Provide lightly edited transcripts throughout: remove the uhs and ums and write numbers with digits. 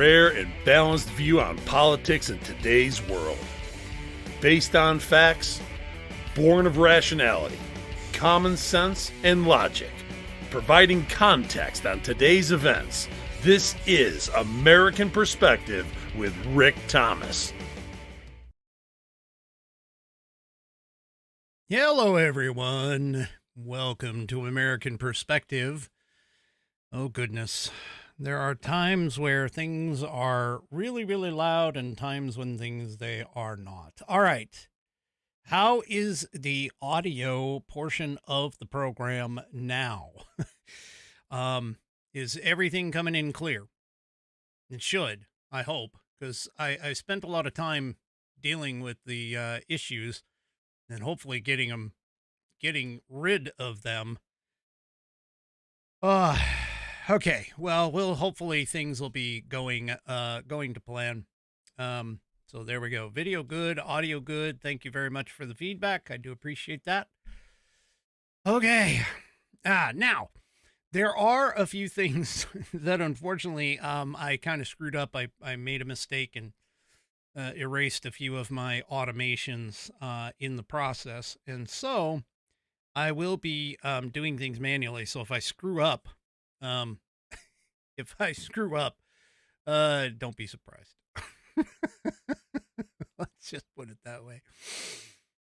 rare and balanced view on politics in today's world. Based on facts, born of rationality, common sense, and logic, providing context on today's events, this is American Perspective with Rick Thomas. Hello, everyone. Welcome to American Perspective. Oh, goodness. There are times where things are really, really loud and times when they are not. All right. How is the audio portion of the program now? Is everything coming in clear? It should, I hope, because I spent a lot of time dealing with the issues and hopefully getting rid of them. Okay. Well, hopefully things will be going to plan. So there we go. Video good, audio good. Thank you very much for the feedback. I do appreciate that. Okay. Now there are a few things that unfortunately I kind of screwed up. I made a mistake and erased a few of my automations in the process, and so I will be doing things manually. So if I screw up, don't be surprised. Let's just put it that way.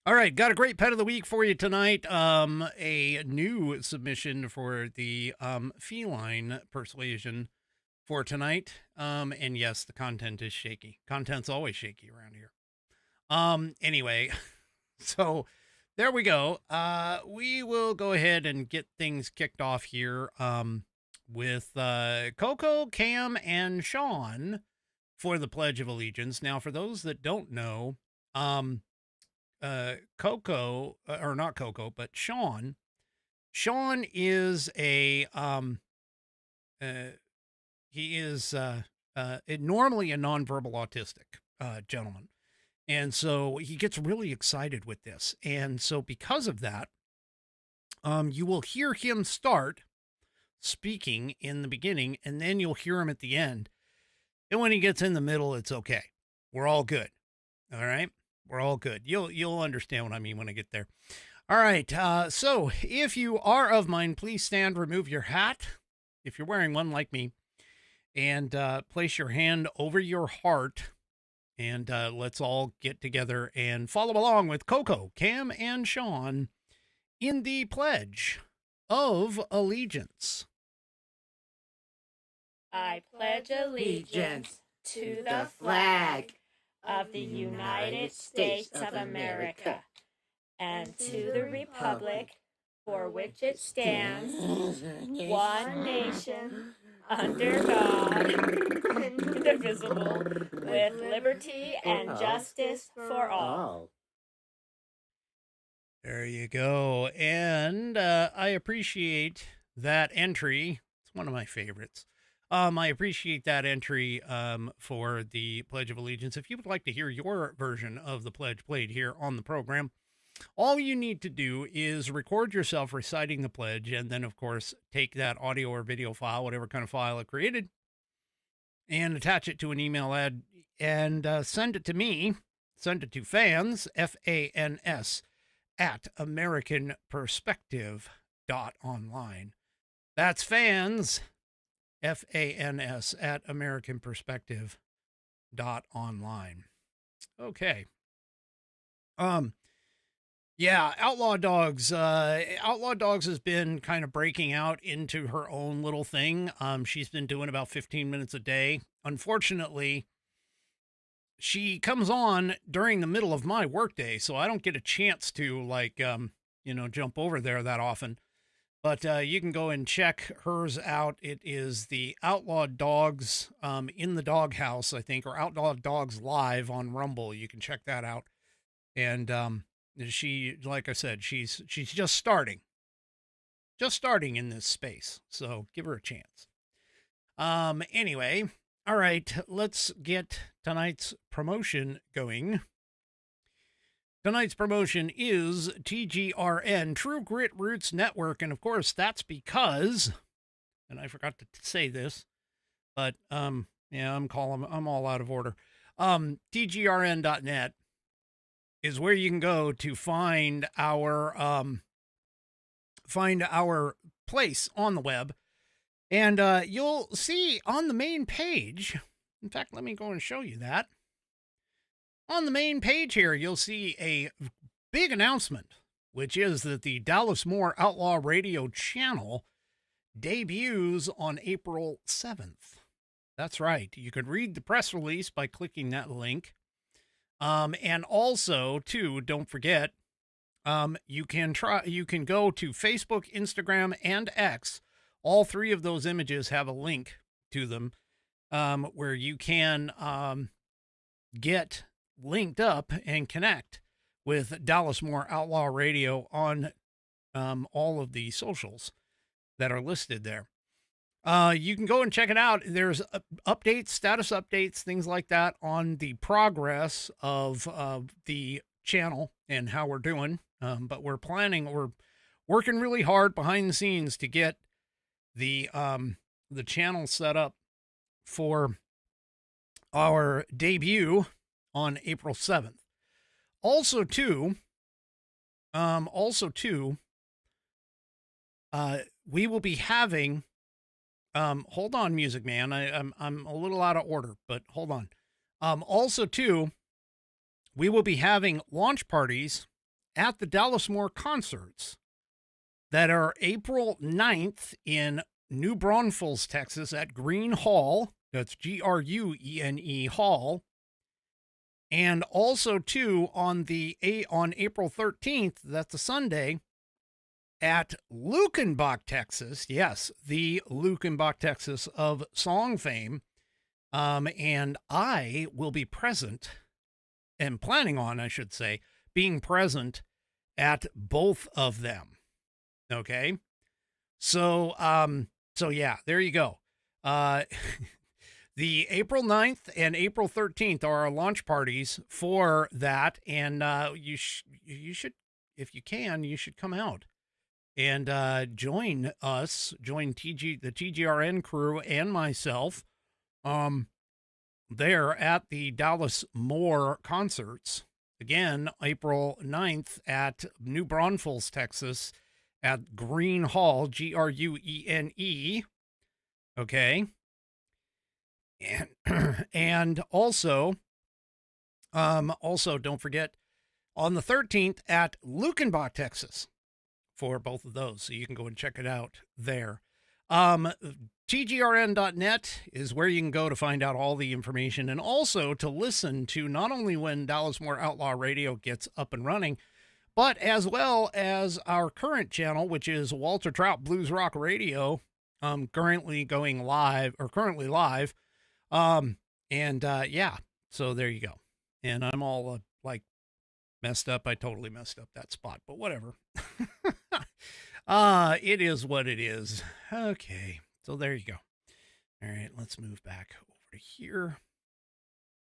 All right, got a great pet of the week for you tonight. A new submission for the feline persuasion for tonight. And yes, the content is shaky. Content's always shaky around here. Anyway, so there we go. We will go ahead and get things kicked off here with Coco, Cam, and Sean for the Pledge of Allegiance. Now, for those that don't know, Coco, or not Coco, but Sean is he is normally a nonverbal autistic gentleman. And so he gets really excited with this. And so because of that, you will hear him start speaking in the beginning, and then you'll hear him at the end. And when he gets in the middle, it's okay. We're all good. All right. We're all good. You'll understand what I mean when I get there. All right. So if you are of mine, please stand, remove your hat if you're wearing one like me, and place your hand over your heart. And let's all get together and follow along with Coco, Cam, and Sean in the Pledge of Allegiance. I pledge allegiance to the flag of the United States of America and to the republic for which it stands, one nation, under God, indivisible, with liberty and justice for all. There you go. And I appreciate that entry. It's one of my favorites. I appreciate that entry for the Pledge of Allegiance. If you would like to hear your version of the pledge played here on the program, all you need to do is record yourself reciting the pledge, and then, of course, take that audio or video file, whatever kind of file it created, and attach it to an email ad and send it to me. Send it to fans, F-A-N-S, at AmericanPerspective.online. That's fans, F-A-N-S, at AmericanPerspective.online. Okay. Yeah, Outlaw Dogs. Outlaw Dogs has been kind of breaking out into her own little thing. She's been doing about 15 minutes a day. Unfortunately, she comes on during the middle of my workday, so I don't get a chance to jump over there that often. But you can go and check hers out. It is the Outlaw Dogs in the Doghouse, I think, or Outlaw Dogs Live on Rumble. You can check that out. And she, like I said, she's just starting in this space. So give her a chance. Anyway, all right, let's get tonight's promotion going. Tonight's promotion is TGRN, True Grit Roots Network. And of course, that's because, and I forgot to say this, but, Yeah, I'm all out of order. TGRN.net is where you can go to find our place on the web. And you'll see on the main page, in fact, let me go and show you that. On the main page here, you'll see a big announcement, which is that the Dallas Moore Outlaw Radio channel debuts on April 7th. That's right. You could read the press release by clicking that link. And also, too, don't forget, you can go to Facebook, Instagram, and X. All three of those images have a link to them, where you can get linked up and connect with Dallas Moore Outlaw Radio on all of the socials that are listed there. You can go and check it out. There's updates, status updates, things like that on the progress of the channel and how we're doing. But we're working really hard behind the scenes to get the channel set up for our debut on April 7th. Also, too, we will be having, hold on, Music Man. I'm a little out of order, but hold on. Also, too, we will be having launch parties at the Dallas Moore concerts that are April 9th in New Braunfels, Texas at Green Hall. That's Grune Hall. And also, too, on April 13th, that's a Sunday, at Lukenbach, Texas. Yes, the Lukenbach, Texas of song fame. And I will be present, and planning on, I should say, being present at both of them. Okay? So yeah, there you go. The April 9th and April 13th are our launch parties for that. And you should, if you can, you should come out and join us, join the TGRN crew and myself there at the Dallas Moore concerts. Again, April 9th at New Braunfels, Texas at Green Hall, Grune. Okay. And also don't forget on the 13th at Lukenbach, Texas for both of those. So you can go and check it out there. TGRN.net is where you can go to find out all the information and also to listen to not only when Dallas Moore Outlaw Radio gets up and running, but as well as our current channel, which is Walter Trout Blues Rock Radio, currently live. Yeah, so there you go. And I'm all messed up. I totally messed up that spot, but whatever. It is what it is. Okay, so there you go. All right, let's move back over to here.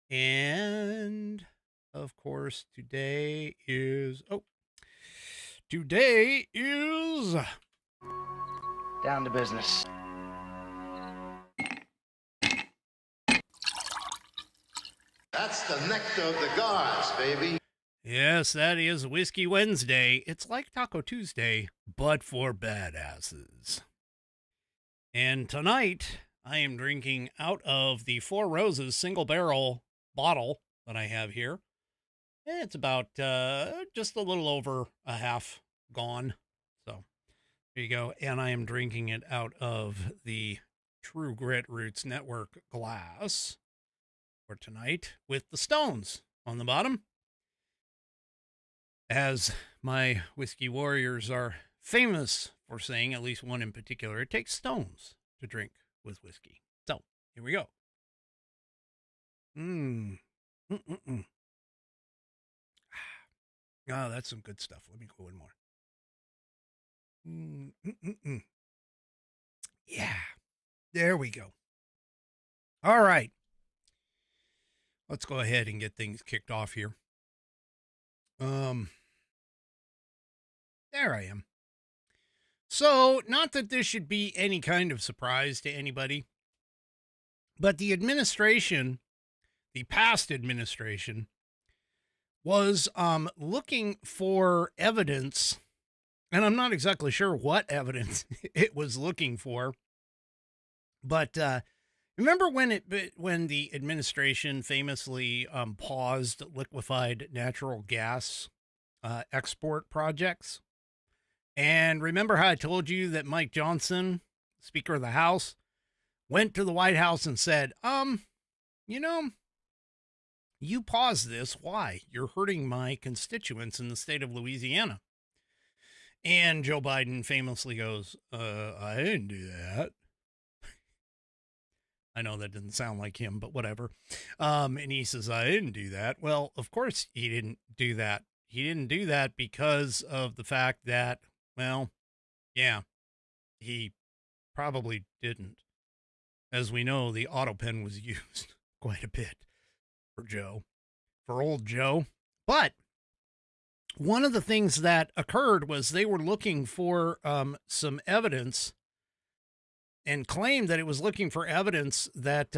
And of course, today is down to business. That's the nectar of the gods, baby. Yes, that is Whiskey Wednesday. It's like Taco Tuesday, but for badasses. And tonight, I am drinking out of the Four Roses single barrel bottle that I have here. And it's about just a little over a half gone. So there you go. And I am drinking it out of the True Grit Roots Network glass for tonight with the stones on the bottom. As my whiskey warriors are famous for saying, at least one in particular, it takes stones to drink with whiskey. So, here we go. Oh, that's some good stuff. Let me go in more. Yeah, there we go. All right. Let's go ahead and get things kicked off here. There I am. So, not that this should be any kind of surprise to anybody, But the administration, the past administration, was looking for evidence, and I'm not exactly sure what evidence it was looking for. But remember when the administration famously paused liquefied natural gas export projects? And remember how I told you that Mike Johnson, Speaker of the House, went to the White House and said, you pause this. Why? You're hurting my constituents in the state of Louisiana. And Joe Biden famously goes, I didn't do that. I know that didn't sound like him, but whatever. And he says, I didn't do that. Well, of course he didn't do that. He didn't do that because of the fact that, well, yeah, he probably didn't. As we know, the auto pen was used quite a bit for old Joe. But one of the things that occurred was they were looking for some evidence, and claimed that it was looking for evidence that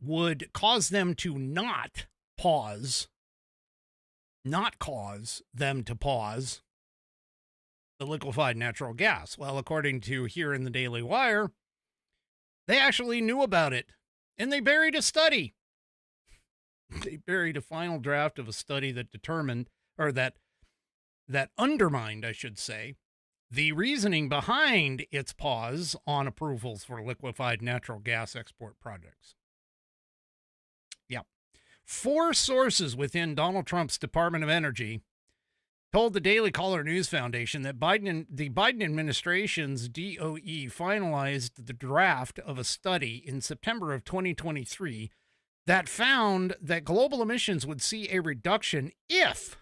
would cause them to not cause them to pause the liquefied natural gas. Well, according to here in the Daily Wire, they actually knew about it, and they buried a study. They buried a final draft of a study that determined, or that undermined, I should say, the reasoning behind its pause on approvals for liquefied natural gas export projects. Yeah. 4 sources within Donald Trump's Department of Energy told the Daily Caller News Foundation that the Biden administration's DOE finalized the draft of a study in September of 2023 that found that global emissions would see a reduction if,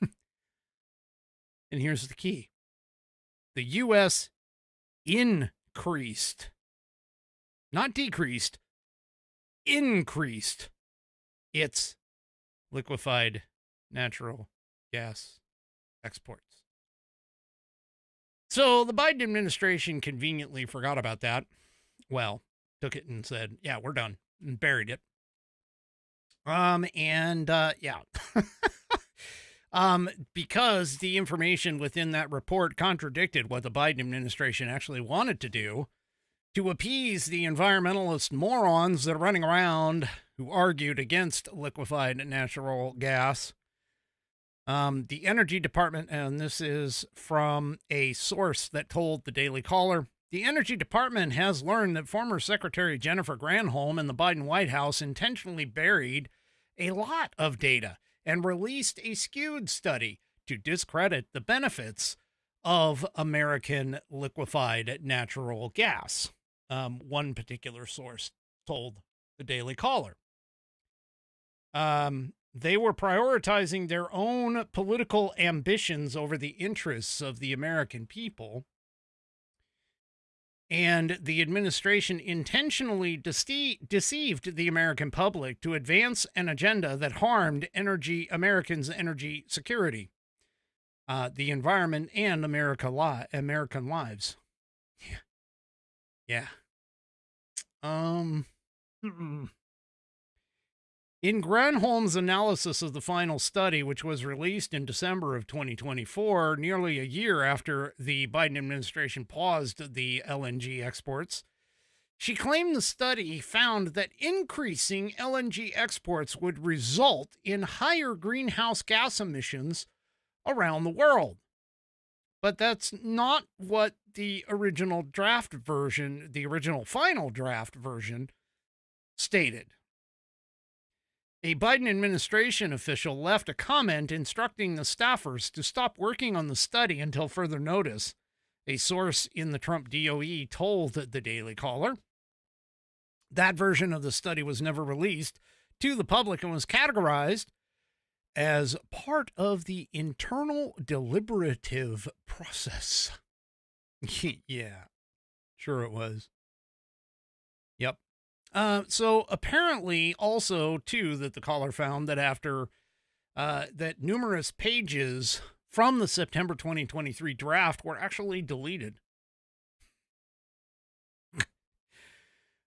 and here's the key, the U.S. increased, not decreased, increased its liquefied natural gas exports. So the Biden administration conveniently forgot about that. Well, took it and said, yeah, we're done, and buried it. Because the information within that report contradicted what the Biden administration actually wanted to do to appease the environmentalist morons that are running around who argued against liquefied natural gas. The Energy Department, and this is from a source that told the Daily Caller, the Energy Department has learned that former Secretary Jennifer Granholm and the Biden White House intentionally buried a lot of data and released a skewed study to discredit the benefits of American liquefied natural gas. One particular source told the Daily Caller. They were prioritizing their own political ambitions over the interests of the American people. And the administration intentionally deceived the American public to advance an agenda that harmed Americans' energy security, the environment, and American lives. Yeah. In Granholm's analysis of the final study, which was released in December of 2024, nearly a year after the Biden administration paused the LNG exports, she claimed the study found that increasing LNG exports would result in higher greenhouse gas emissions around the world. But that's not what the original final draft version stated. A Biden administration official left a comment instructing the staffers to stop working on the study until further notice. A source in the Trump DOE told the Daily Caller that version of the study was never released to the public and was categorized as part of the internal deliberative process. Yeah, sure it was. Yep. So apparently also, too, that the caller found that after that numerous pages from the September 2023 draft were actually deleted.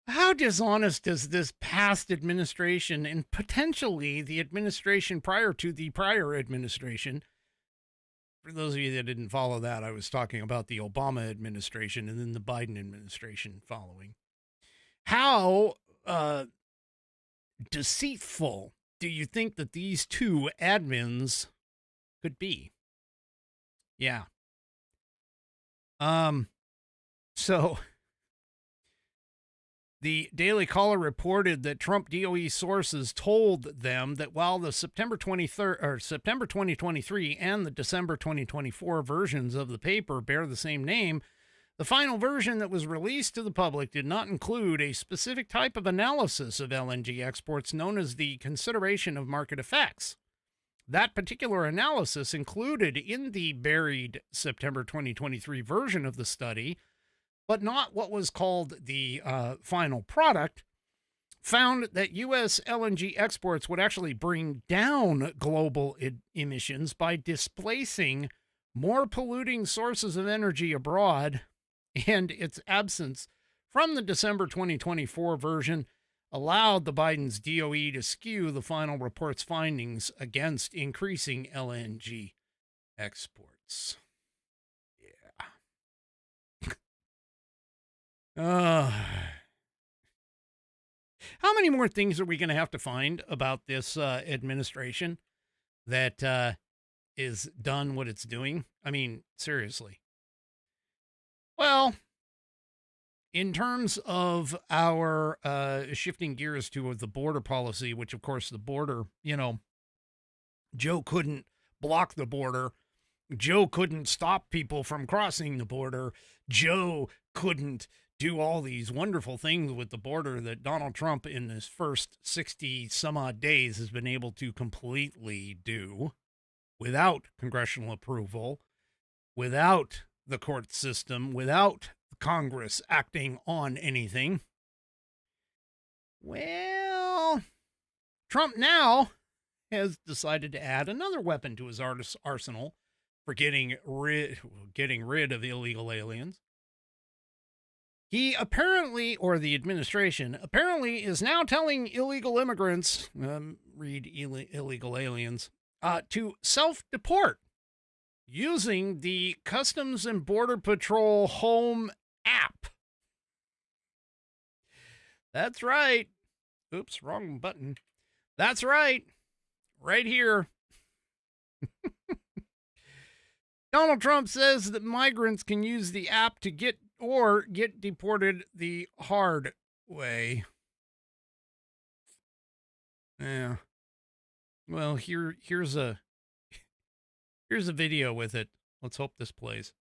How dishonest is this past administration and potentially the administration prior to the prior administration? For those of you that didn't follow that, I was talking about the Obama administration and then the Biden administration following. How deceitful do you think that these two admins could be? Yeah. So the Daily Caller reported that Trump DOE sources told them that while the September 2023 and the December 2024 versions of the paper bear the same name, the final version that was released to the public did not include a specific type of analysis of LNG exports known as the consideration of market effects. That particular analysis included in the buried September 2023 version of the study, but not what was called the final product, found that U.S. LNG exports would actually bring down global emissions by displacing more polluting sources of energy abroad, and its absence from the December 2024 version allowed the Biden's DOE to skew the final report's findings against increasing LNG exports. Yeah. How many more things are we going to have to find about this administration that is done what it's doing? I mean, seriously. Well, in terms of our shifting gears to the border policy, which, of course, the border, Joe couldn't block the border. Joe couldn't stop people from crossing the border. Joe couldn't do all these wonderful things with the border that Donald Trump in his first 60 some odd days has been able to completely do without congressional approval, without the court system, without Congress acting on anything. Well, Trump now has decided to add another weapon to his arsenal for getting rid of illegal aliens. He apparently, or the administration, apparently is now telling illegal immigrants, read illegal aliens, to self-deport using the Customs and Border Patrol Home app. That's right. Oops, wrong button. That's right. Right here. Donald Trump says that migrants can use the app to get deported the hard way. Yeah. Well, here's a video with it. Let's hope this plays.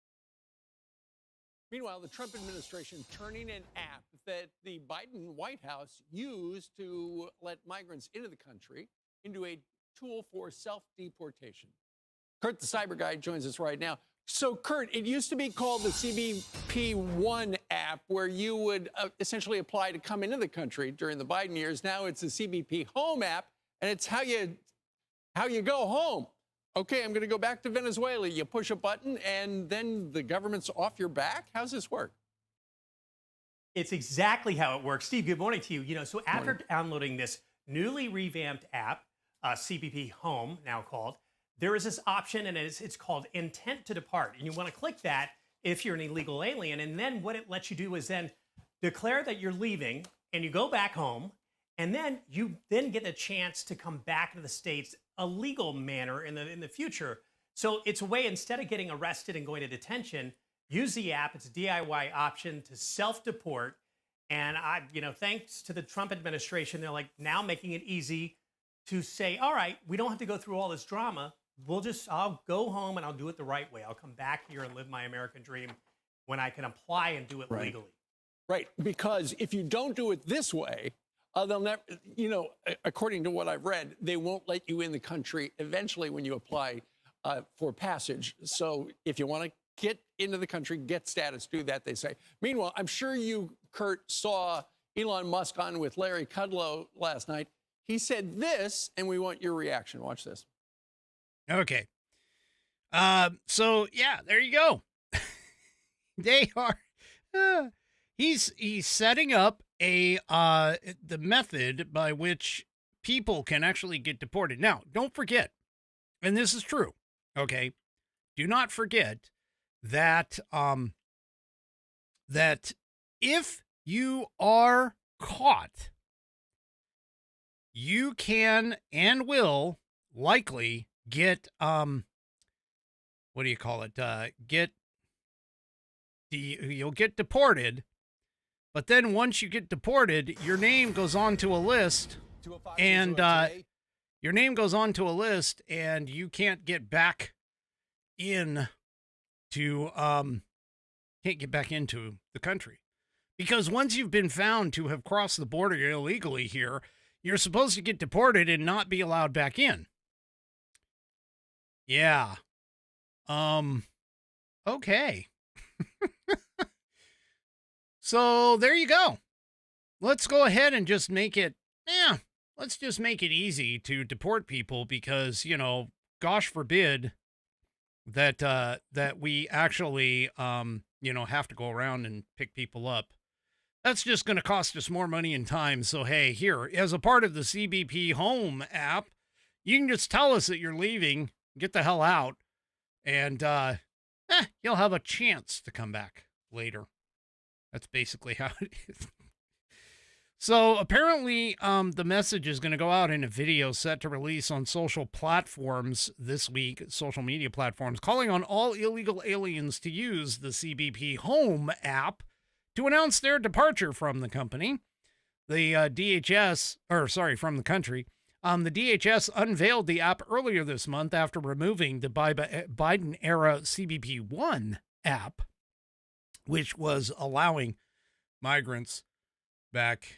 Meanwhile, the Trump administration turning an app that the Biden White House used to let migrants into the country into a tool for self-deportation. Kurt, the cyber guy, joins us right now. So, Kurt, it used to be called the CBP One app, where you would essentially apply to come into the country during the Biden years. Now it's the CBP Home app, and it's how you go home. Okay, I'm going to go back to Venezuela. You push a button, and then the government's off your back? How's this work? It's exactly how it works. Steve, good morning to you. So after downloading this newly revamped app, CBP Home, now called, there is this option, and it's called Intent to Depart. And you want to click that if you're an illegal alien. And then what it lets you do is then declare that you're leaving, and you go back home, and then you then get a chance to come back to the States a legal manner in the future. So it's a way, instead of getting arrested and going to detention, use the app. It's a DIY option to self-deport. And thanks to the Trump administration, they're like now making it easy to say, all right, we don't have to go through all this drama. I'll go home and I'll do it the right way. I'll come back here and live my American dream when I can apply and do it legally. Right, because if you don't do it this way, they'll never, according to what I've read, they won't let you in the country eventually when you apply for passage. So if you want to get into the country, get status, do that, they say. Meanwhile, I'm sure you, Kurt, saw Elon Musk on with Larry Kudlow last night. He said this, and we want your reaction. Watch this. Okay. So yeah, there you go. They are, he's setting up the method by which people can actually get deported. Now, don't forget, and this is true, okay? Do not forget that that if you are caught, you can and will likely get what do you call it? You'll get deported, but then once you get deported, your name goes onto a list, and your name goes onto a list, and you can't get back in to can't get back into the country, because once you've been found to have crossed the border illegally here, you're supposed to get deported and not be allowed back in. Yeah. Okay. So there you go. Let's go ahead and just make it, let's just make it easy to deport people, because, you know, gosh forbid that, that we actually, you know, have to go around and pick people up. That's just going to cost us more money and time. So, hey, here, as a part of the CBP Home app, you can just tell us that you're leaving, get the hell out, and you'll have a chance to come back later. That's basically how it is. So apparently the message is going to go out in a video set to release on social platforms this week, social media platforms, calling on all illegal aliens to use the CBP Home app to announce their departure from the company. The from the country. The DHS unveiled the app earlier this month after removing the Biden-era CBP-1 app, which was allowing migrants back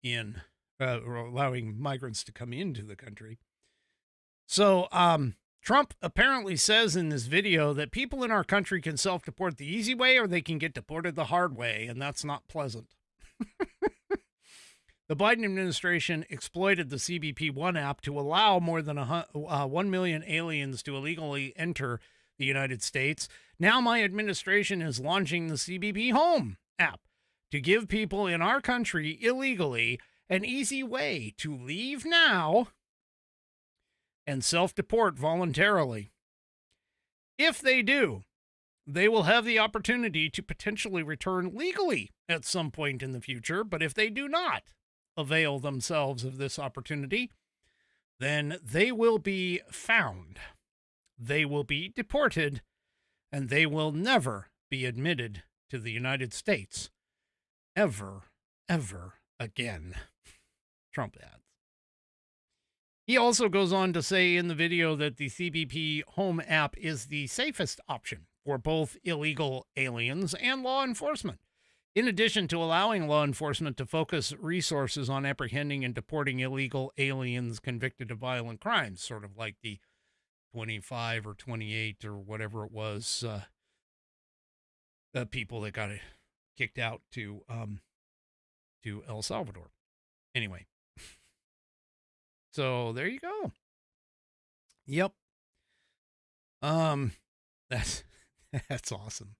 in, or allowing migrants to come into the country. So Trump apparently says in this video that people in our country can self-deport the easy way, or they can get deported the hard way, and that's not pleasant. The Biden administration exploited the CBP-1 app to allow more than 1 million aliens to illegally enter the United States. Now my administration is launching the CBP Home app to give people in our country illegally an easy way to leave now and self-deport voluntarily. If they do, they will have the opportunity to potentially return legally at some point in the future. But if they do not avail themselves of this opportunity, then they will be found. They will be deported, and they will never be admitted to the United States ever again. Trump adds. He also goes on to say in the video that the CBP Home app is the safest option for both illegal aliens and law enforcement, in addition to allowing law enforcement to focus resources on apprehending and deporting illegal aliens convicted of violent crimes, sort of like the 25 or 28 or whatever it was, the people that got kicked out to El Salvador. Anyway, so there you go. Yep. That's awesome.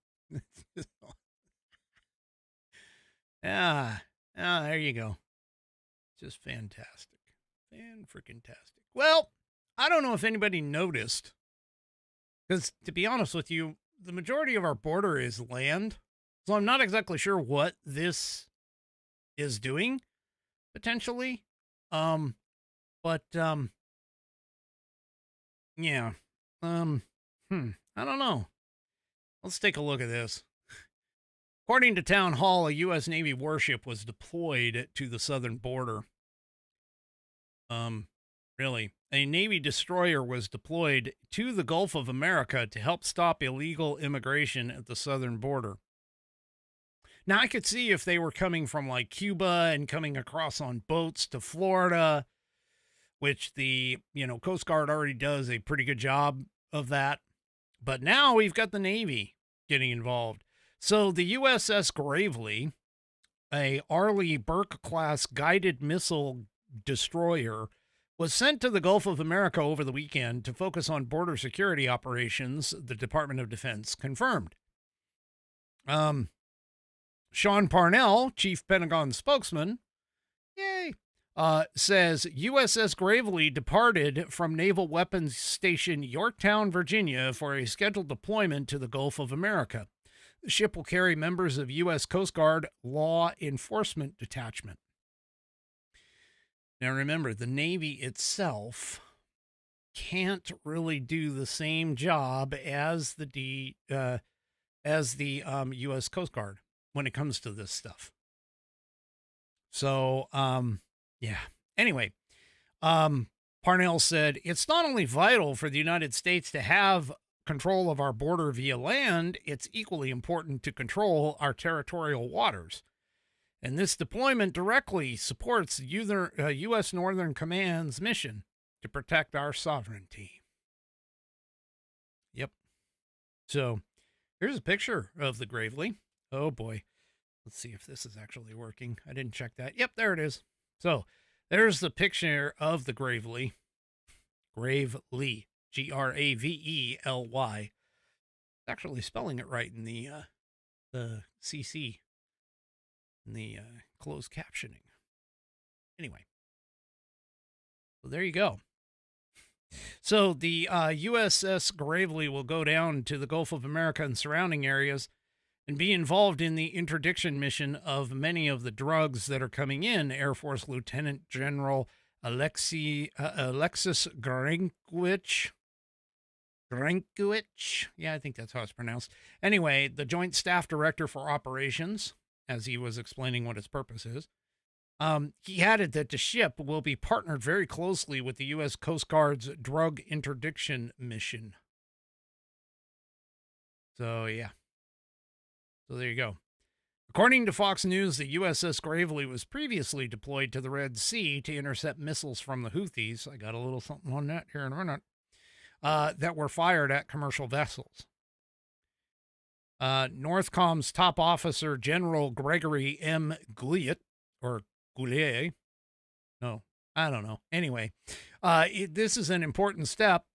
Yeah. There you go. Just fantastic. Fan-freaking-tastic. Well, I don't know if anybody noticed, because to be honest with you, the majority of our border is land. So I'm not exactly sure what this is doing, potentially. Yeah. I don't know. Let's take a look at this. According to Town Hall, a U.S. Navy warship was deployed to the southern border. Really, a Navy destroyer was deployed to the Gulf of America to help stop illegal immigration at the southern border. Now, I could see if they were coming from like Cuba and coming across on boats to Florida, which the, Coast Guard already does a pretty good job of that. But now we've got the Navy getting involved. So the USS Gravely, a Arleigh Burke-class guided missile destroyer, was sent to the Gulf of America over the weekend to focus on border security operations, the Department of Defense confirmed. Sean Parnell, chief Pentagon spokesman, yay, says USS Gravely departed from Naval Weapons Station Yorktown, Virginia for a scheduled deployment to the Gulf of America. The ship will carry members of U.S. Coast Guard Law Enforcement Detachment. Now remember, the Navy itself can't really do the same job as the U.S. Coast Guard when it comes to this stuff. So, yeah. Anyway, Parnell said, it's not only vital for the United States to have control of our border via land, it's equally important to control our territorial waters. And this deployment directly supports U.S. Northern Command's mission to protect our sovereignty. Yep. So here's a picture of the Gravely. Oh, boy. Let's see if this is actually working. I didn't check that. Yep, there it is. So there's the picture of the Gravely. Gravely. Gravely. Actually spelling it right in the CC. In the closed captioning. Anyway. So there you go. So the USS Gravely will go down to the Gulf of America and surrounding areas and be involved in the interdiction mission of many of the drugs that are coming in. Air Force Lieutenant General Alexis Grankiewicz. Yeah, I think that's how it's pronounced. Anyway, the Joint Staff Director for Operations, as he was explaining what its purpose is, he added that the ship will be partnered very closely with the U.S. Coast Guard's drug interdiction mission. So, yeah. So there you go. According to Fox News, the USS Gravely was previously deployed to the Red Sea to intercept missiles from the Houthis. I got a little something on that here in a minute. That were fired at commercial vessels. Northcom's top officer, General Gregory M. Goulet, or Goulet. No, I don't know. Anyway, this is an important step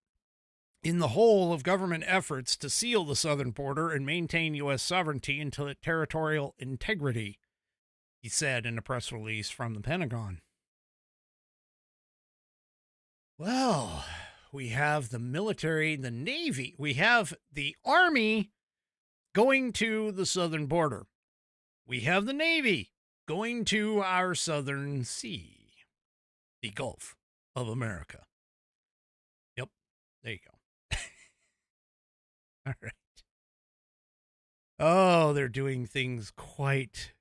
in the whole of government efforts to seal the southern border and maintain U.S. sovereignty and territorial integrity, he said in a press release from the Pentagon. Well, we have the military, the Navy, we have the Army going to the southern border. We have the Navy going to our southern sea, the Gulf of America. Yep, there you go. All right. Oh, they're doing things quite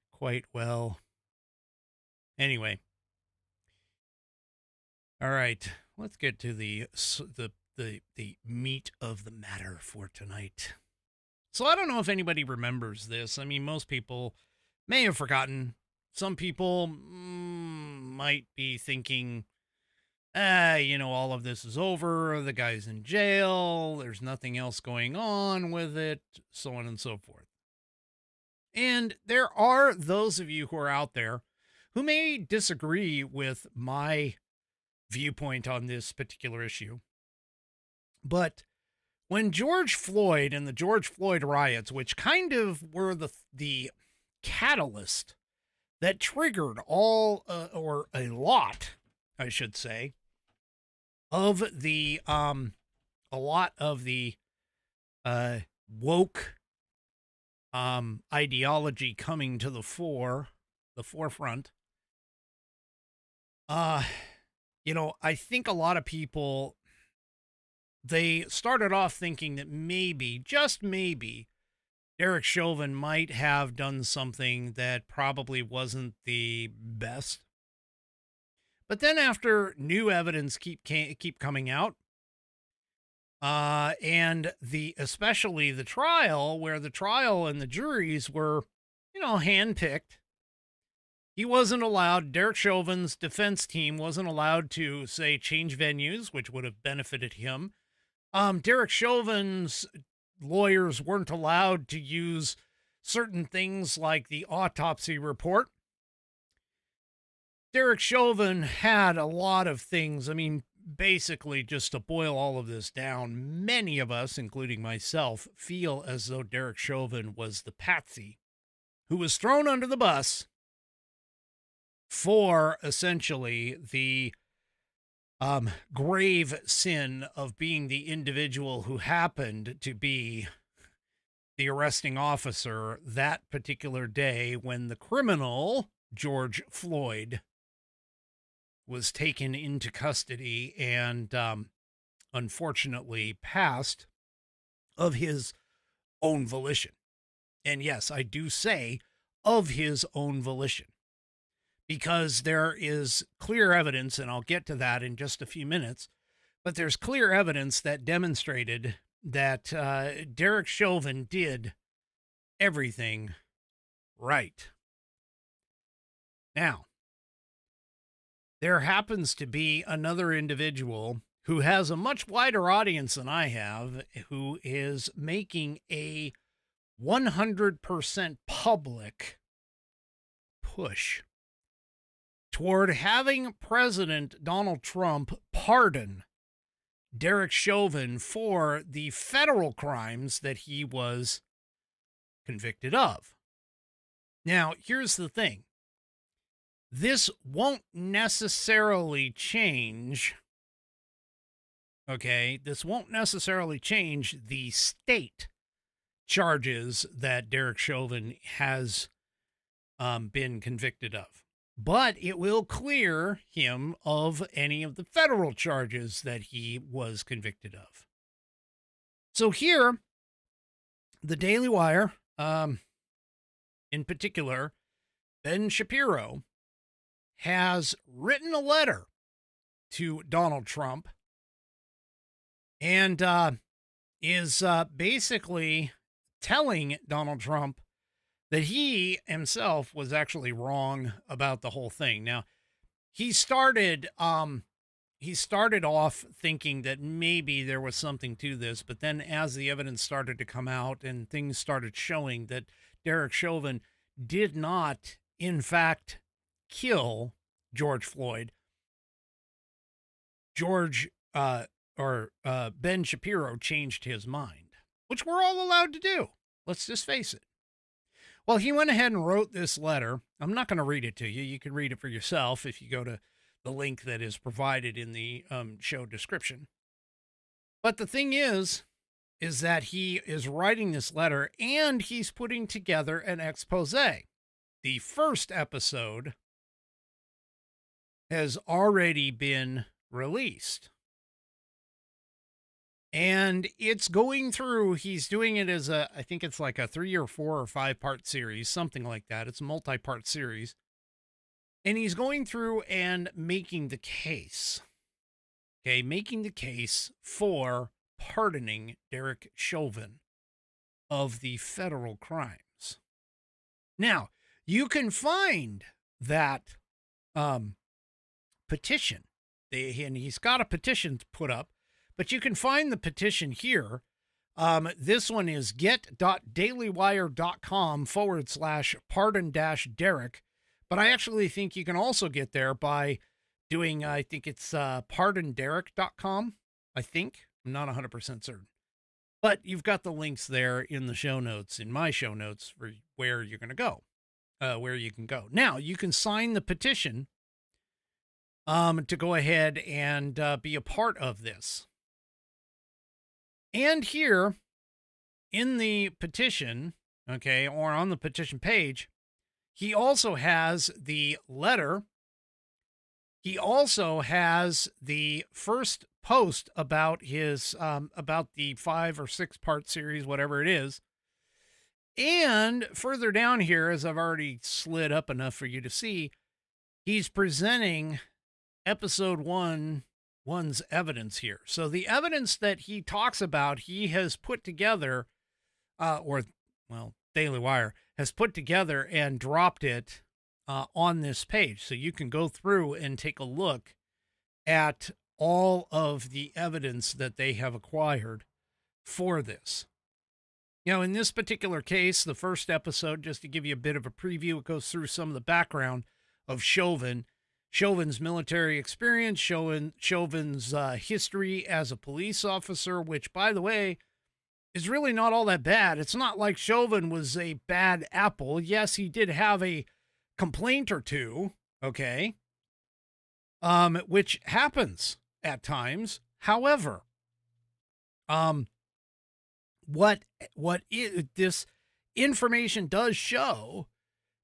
well. Anyway. All right. Let's get to the meat of the matter for tonight. So I don't know if anybody remembers this. I mean, most people may have forgotten. Some people might be thinking, all of this is over. The guy's in jail. There's nothing else going on with it, so on and so forth. And there are those of you who are out there who may disagree with my viewpoint on this particular issue. But when George Floyd and the George Floyd riots, which kind of were the catalyst that triggered all, or a lot, I should say, of the, a lot of the woke ideology coming to the forefront, I think a lot of people, they started off thinking that maybe, just maybe, Derek Chauvin might have done something that probably wasn't the best. But then after new evidence keep coming out, and especially the trial, where the trial and the juries were, handpicked, he wasn't allowed, Derek Chauvin's defense team wasn't allowed to, say, change venues, which would have benefited him. Derek Chauvin's lawyers weren't allowed to use certain things like the autopsy report. Derek Chauvin had a lot of things. I mean, basically, just to boil all of this down, many of us, including myself, feel as though Derek Chauvin was the patsy who was thrown under the bus for essentially the grave sin of being the individual who happened to be the arresting officer that particular day when the criminal, George Floyd, was taken into custody and unfortunately passed of his own volition. And yes, I do say of his own volition, because there is clear evidence, and I'll get to that in just a few minutes, but there's clear evidence that demonstrated that Derek Chauvin did everything right. Now, there happens to be another individual who has a much wider audience than I have, who is making a 100% public push toward having President Donald Trump pardon Derek Chauvin for the federal crimes that he was convicted of. Now, here's the thing. This won't necessarily change, okay? This won't necessarily change the state charges that Derek Chauvin has been convicted of. But it will clear him of any of the federal charges that he was convicted of. So here, the Daily Wire, in particular, Ben Shapiro, has written a letter to Donald Trump and is basically telling Donald Trump that he himself was actually wrong about the whole thing. Now, he started off thinking that maybe there was something to this, but then as the evidence started to come out and things started showing that Derek Chauvin did not, in fact, kill George Floyd, Ben Shapiro changed his mind, which we're all allowed to do. Let's just face it. Well, he went ahead and wrote this letter. I'm not going to read it to you. You can read it for yourself if you go to the link that is provided in the show description. But the thing is that he is writing this letter and he's putting together an expose. The first episode has already been released. And it's going through, he's doing it as I think it's like a 3 or 4 or 5 part series, something like that. It's a multi-part series. And he's going through and making the case. Okay, making the case for pardoning Derek Chauvin of the federal crimes. Now, you can find that petition. And he's got a petition to put up. But you can find the petition here. This one is get.dailywire.com/pardon-Derek. But I actually think you can also get there by doing, I think it's pardonderek.com, I think. I'm not 100% certain. But you've got the links there in the show notes, in my show notes, for where you're going to go, where you can go. Now, you can sign the petition to go ahead and be a part of this. And here in the petition, okay, or on the petition page, he also has the letter. He also has the first post about his, about the 5 or 6 part series, whatever it is. And further down here, as I've already slid up enough for you to see, he's presenting episode 1's evidence here. So the evidence that he talks about, he has put together, Daily Wire has put together and dropped it on this page. So you can go through and take a look at all of the evidence that they have acquired for this. You know, in this particular case, the first episode, just to give you a bit of a preview, it goes through some of the background of Chauvin's military experience, Chauvin's history as a police officer, which, by the way, is really not all that bad. It's not like Chauvin was a bad apple. Yes, he did have a complaint or two, okay, which happens at times. However, this information does show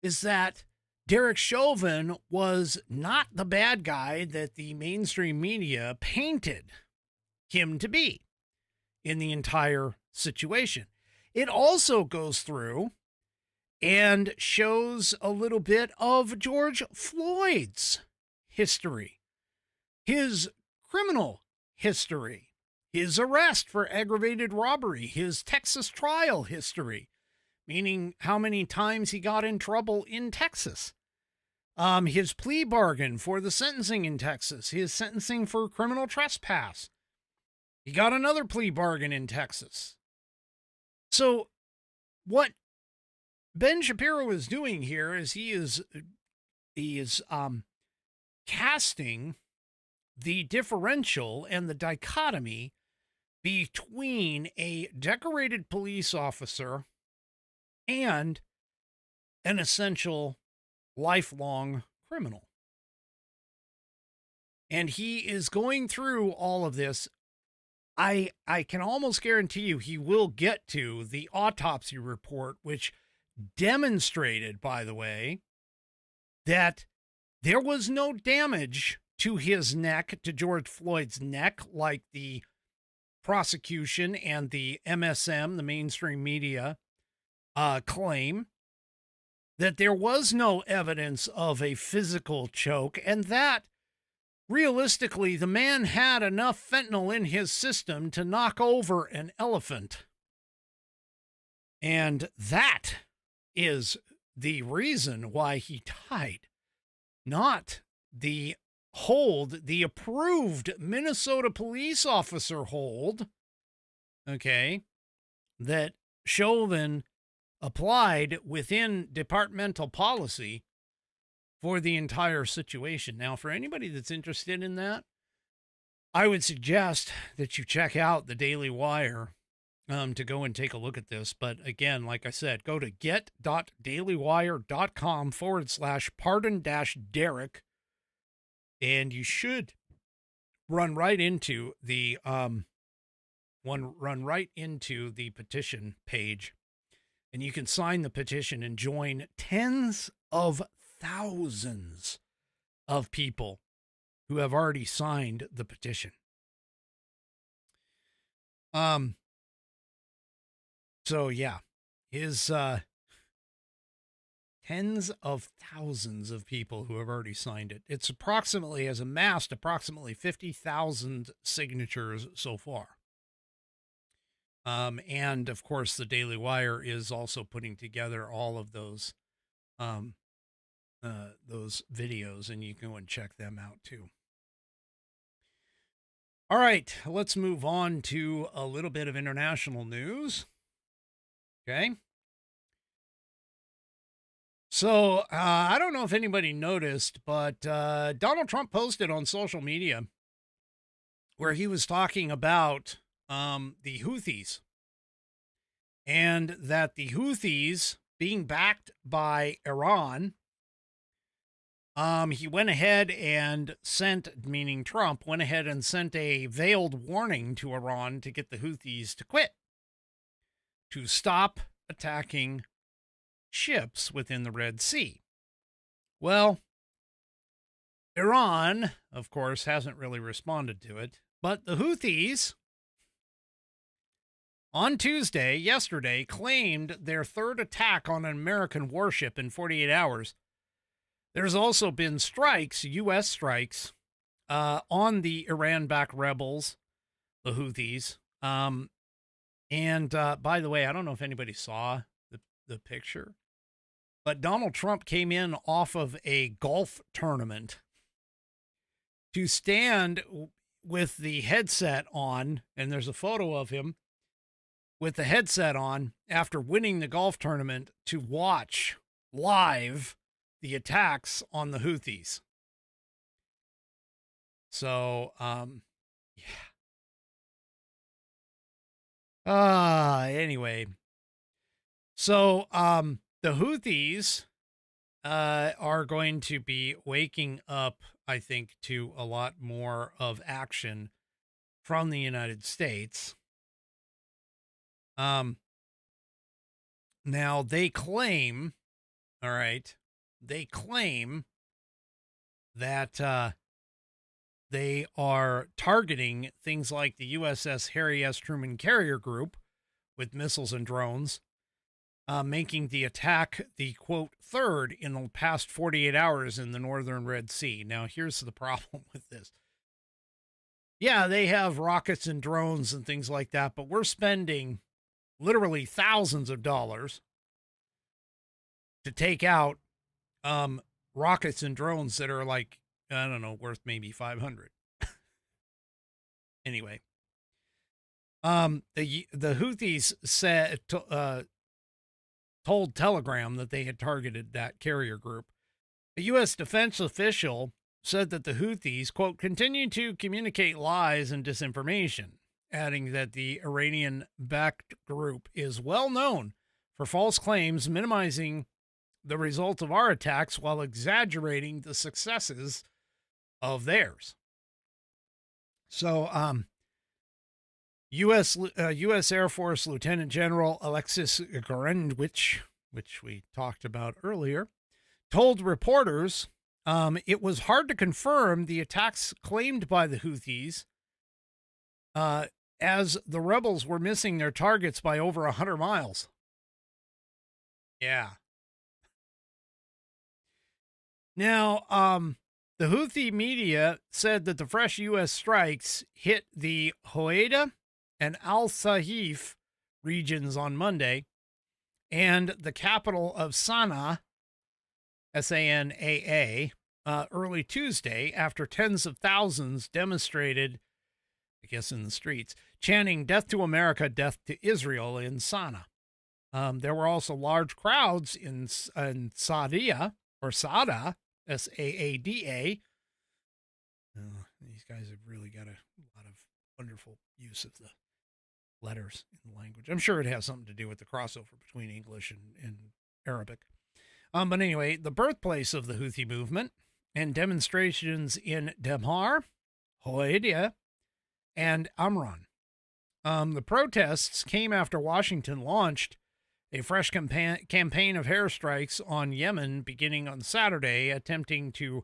is that Derek Chauvin was not the bad guy that the mainstream media painted him to be in the entire situation. It also goes through and shows a little bit of George Floyd's history, his criminal history, his arrest for aggravated robbery, his Texas trial history, meaning how many times he got in trouble in Texas, his plea bargain for the sentencing in Texas, his sentencing for criminal trespass. He got another plea bargain in Texas. So what Ben Shapiro is doing here is he is casting the differential and the dichotomy between a decorated police officer and an essential lifelong criminal. And he is going through all of this. I can almost guarantee you he will get to the autopsy report, which demonstrated, by the way, that there was no damage to his neck, to George Floyd's neck, like the prosecution and the MSM, the mainstream media, claim. That there was no evidence of a physical choke, and that realistically, the man had enough fentanyl in his system to knock over an elephant. And that is the reason why he died, not the hold, the approved Minnesota police officer hold, okay, that Chauvin applied within departmental policy for the entire situation. Now, for anybody that's interested in that, I would suggest that you check out the Daily Wire to go and take a look at this. But again, like I said, go to get.dailywire.com/pardon-Derek, and you should run right into the petition page, and you can sign the petition and join tens of thousands of people who have already signed the petition. So yeah, his tens of thousands of people who have already signed it. It's has amassed approximately 50,000 signatures so far. And of course, the Daily Wire is also putting together all of those videos, and you can go and check them out too. All right, let's move on to a little bit of international news. Okay. So I don't know if anybody noticed, but Donald Trump posted on social media where he was talking about the Houthis, and that the Houthis being backed by Iran, he went ahead and Trump went ahead and sent a veiled warning to Iran to get the Houthis to quit, to stop attacking ships within the Red Sea. Well, Iran, of course, hasn't really responded to it, but the Houthis on yesterday, claimed their third attack on an American warship in 48 hours. There's also been strikes, U.S. strikes, on the Iran-backed rebels, the Houthis. And by the way, I don't know if anybody saw the picture, but Donald Trump came in off of a golf tournament to stand with the headset on, and there's a photo of him with the headset on after winning the golf tournament to watch live the attacks on the Houthis. So, yeah. Anyway, so the Houthis are going to be waking up, I think, to a lot more of action from the United States. Now they claim, all right, they claim that they are targeting things like the USS Harry S. Truman Carrier Group with missiles and drones, making the attack the, quote, third in the past 48 hours in the northern Red Sea. Now, here's the problem with this. Yeah, they have rockets and drones and things like that, but we're spending literally thousands of dollars to take out rockets and drones that are like, I don't know, worth maybe 500. Anyway, the Houthis said told Telegram that they had targeted that carrier group. A U.S. defense official said that the Houthis, quote, continue to communicate lies and disinformation, adding that the Iranian-backed group is well known for false claims, minimizing the result of our attacks while exaggerating the successes of theirs. So, U.S. Air Force Lieutenant General Alexis Grandwich, which we talked about earlier, told reporters it was hard to confirm the attacks claimed by the Houthis, as the rebels were missing their targets by over 100 miles. Yeah. Now, the Houthi media said that the fresh U.S. strikes hit the Hodeida and Al-Saif regions on Monday, and the capital of Sana'a, S-A-N-A-A, early Tuesday, after tens of thousands demonstrated, I guess in the streets, chanting "Death to America, Death to Israel" in Sana'a. There were also large crowds in Saada, or Saada, S-A-A-D-A. These guys have really got a lot of wonderful use of the letters in the language. I'm sure it has something to do with the crossover between English and Arabic. But anyway, the birthplace of the Houthi movement, and demonstrations in Demar, Hodeida, and Amran. The protests came after Washington launched a fresh campaign of airstrikes on Yemen beginning on Saturday, attempting to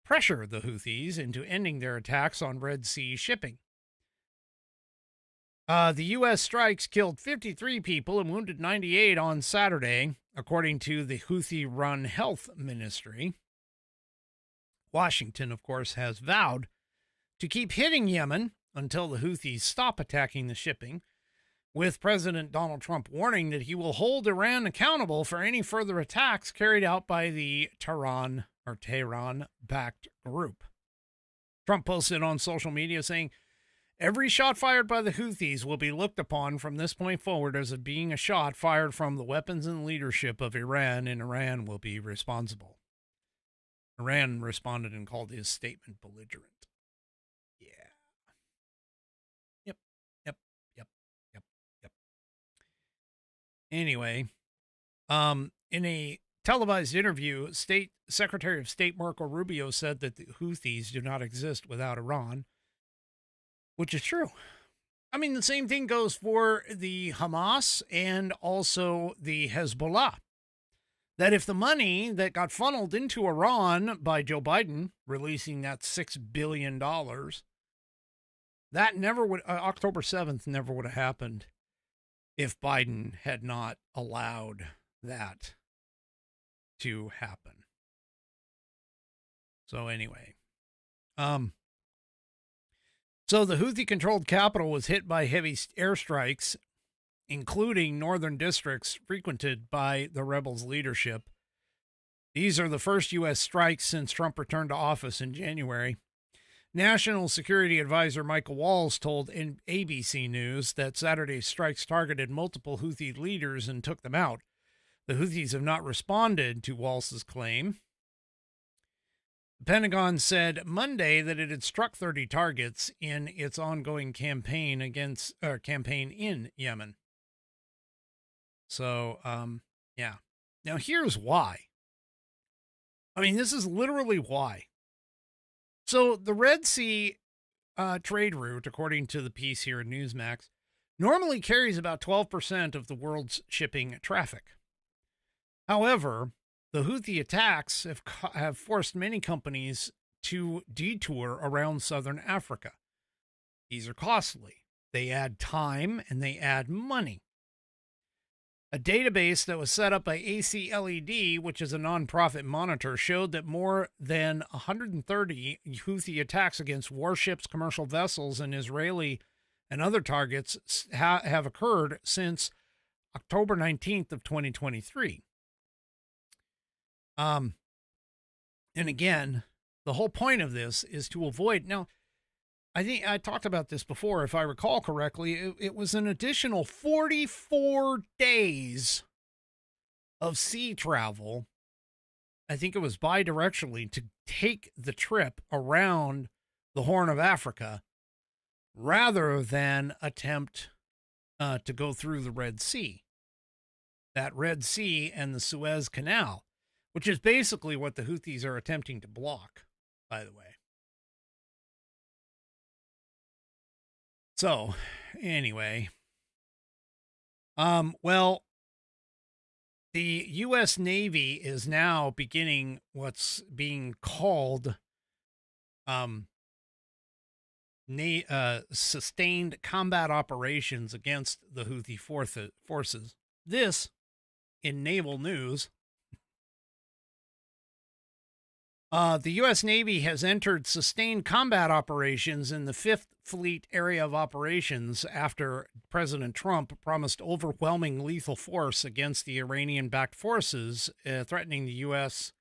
pressure the Houthis into ending their attacks on Red Sea shipping. The U.S. strikes killed 53 people and wounded 98 on Saturday, according to the Houthi-run health ministry. Washington, of course, has vowed to keep hitting Yemen until the Houthis stop attacking the shipping, with President Donald Trump warning that he will hold Iran accountable for any further attacks carried out by the Tehran-backed group. Trump posted on social media saying, "Every shot fired by the Houthis will be looked upon from this point forward as being a shot fired from the weapons and leadership of Iran, and Iran will be responsible." Iran responded and called his statement belligerent. Yeah. Yep. Anyway, in a televised interview, Secretary of State Marco Rubio said that the Houthis do not exist without Iran, which is true. I mean, the same thing goes for the Hamas and also the Hezbollah. That if the money that got funneled into Iran by Joe Biden, releasing that $6 billion, that never would, October 7th never would have happened if Biden had not allowed that to happen. So anyway, so the Houthi-controlled capital was hit by heavy airstrikes, including northern districts frequented by the rebels' leadership. These are the first U.S. strikes since Trump returned to office in January. National Security Advisor Michael Walls told ABC News that Saturday's strikes targeted multiple Houthi leaders and took them out. The Houthis have not responded to Walls' claim. The Pentagon said Monday that it had struck 30 targets in its ongoing campaign in Yemen. So, yeah. Now here's why. I mean, this is literally why. So the Red Sea trade route, according to the piece here in Newsmax, normally carries about 12% of the world's shipping traffic. However, the Houthi attacks have forced many companies to detour around southern Africa. These are costly. They add time and they add money. A database that was set up by ACLED, which is a nonprofit monitor, showed that more than 130 Houthi attacks against warships, commercial vessels, and Israeli and other targets have occurred since October 19th of 2023. And again, the whole point of this is to avoid. Now, I think I talked about this before, if I recall correctly. It was an additional 44 days of sea travel. I think it was bidirectionally to take the trip around the Horn of Africa rather than attempt to go through the Red Sea. That Red Sea and the Suez Canal, which is basically what the Houthis are attempting to block, by the way. So, anyway, well, the U.S. Navy is now beginning what's being called sustained combat operations against the Houthi forces. This, in naval news, the U.S. Navy has entered sustained combat operations in the 5th Fleet area of operations after President Trump promised overwhelming lethal force against the Iranian-backed forces threatening the U.S.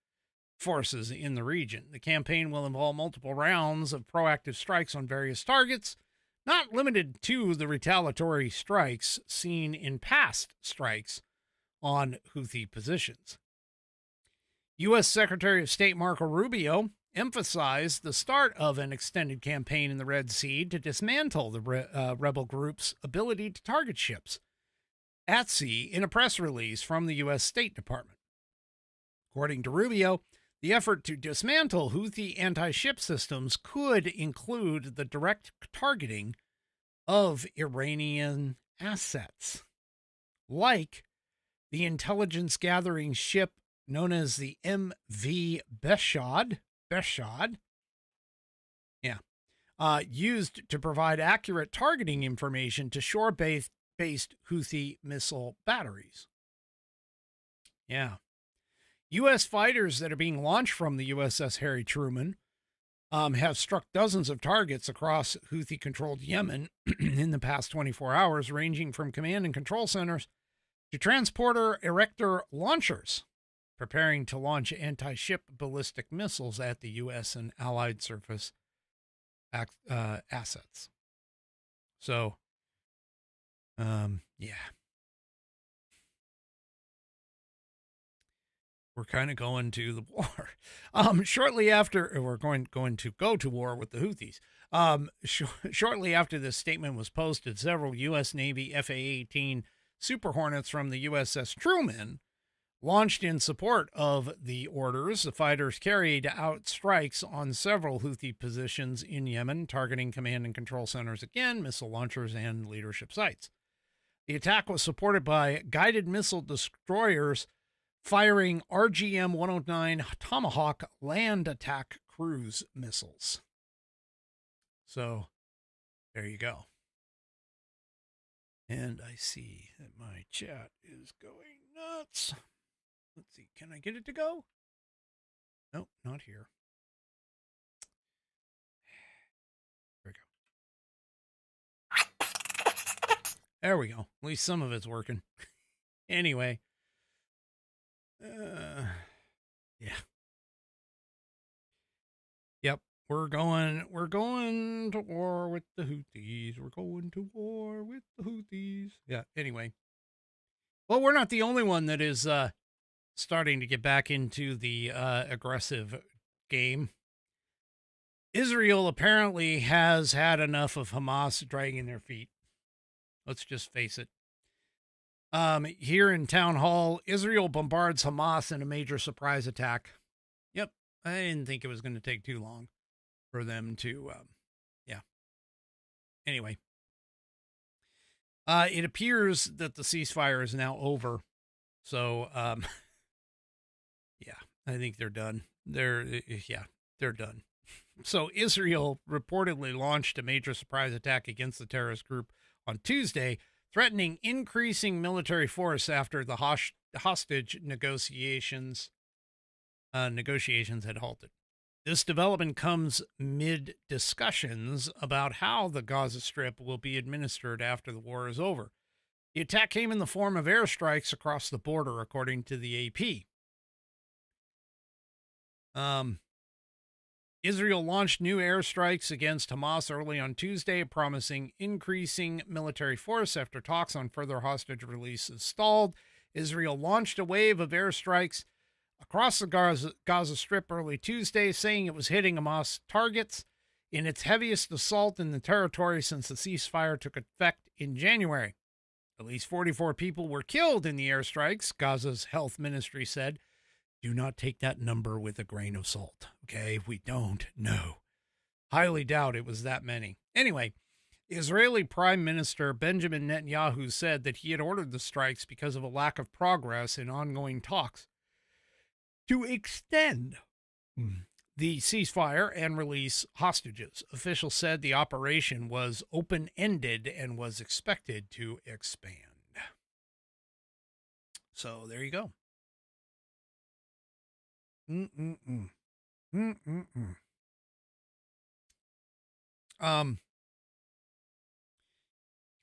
forces in the region. The campaign will involve multiple rounds of proactive strikes on various targets, not limited to the retaliatory strikes seen in past strikes on Houthi positions. U.S. Secretary of State Marco Rubio emphasized the start of an extended campaign in the Red Sea to dismantle the rebel group's ability to target ships at sea in a press release from the U.S. State Department. According to Rubio, the effort to dismantle Houthi anti-ship systems could include the direct targeting of Iranian assets, like the intelligence gathering ship known as the MV Beshad, used to provide accurate targeting information to shore-based Houthi missile batteries. Yeah. U.S. fighters that are being launched from the USS Harry Truman have struck dozens of targets across Houthi-controlled Yemen in the past 24 hours, ranging from command and control centers to transporter erector launchers, preparing to launch anti-ship ballistic missiles at the U.S. and allied surface assets. So, yeah. We're kind of going to the war. Shortly after, we're going to go to war with the Houthis. Shortly after this statement was posted, several U.S. Navy FA-18 Super Hornets from the USS Truman launched in support of the orders. The fighters carried out strikes on several Houthi positions in Yemen, targeting command and control centers again, missile launchers, and leadership sites. The attack was supported by guided missile destroyers firing RGM-109 Tomahawk land attack cruise missiles. So, there you go. And I see that my chat is going nuts. Let's see, can I get it to go? Nope, not here. There we go. There we go. At least some of it's working. Anyway. Yeah. Yep, we're going to war with the Houthis. We're going to war with the Houthis. Yeah, anyway. Well, we're not the only one that is starting to get back into the aggressive game. Israel apparently has had enough of Hamas dragging their feet. Let's just face it. Here in Town Hall, Israel bombards Hamas in a major surprise attack. Yep, I didn't think it was going to take too long for them to, yeah. Anyway, it appears that the ceasefire is now over. So, yeah, I think they're done. They're done. So Israel reportedly launched a major surprise attack against the terrorist group on Tuesday, threatening increasing military force after the hostage negotiations had halted. This development comes mid discussions about how the Gaza Strip will be administered after the war is over. The attack came in the form of airstrikes across the border, according to the AP. Israel launched new airstrikes against Hamas early on Tuesday, promising increasing military force after talks on further hostage releases stalled. Israel launched a wave of airstrikes across the Gaza Strip early Tuesday, saying it was hitting Hamas targets in its heaviest assault in the territory since the ceasefire took effect in January. At least 44 people were killed in the airstrikes, Gaza's health ministry said. Do not take that number with a grain of salt, okay? We don't know. Highly doubt it was that many. Anyway, Israeli Prime Minister Benjamin Netanyahu said that he had ordered the strikes because of a lack of progress in ongoing talks to extend the ceasefire and release hostages. Officials said the operation was open-ended and was expected to expand. So there you go.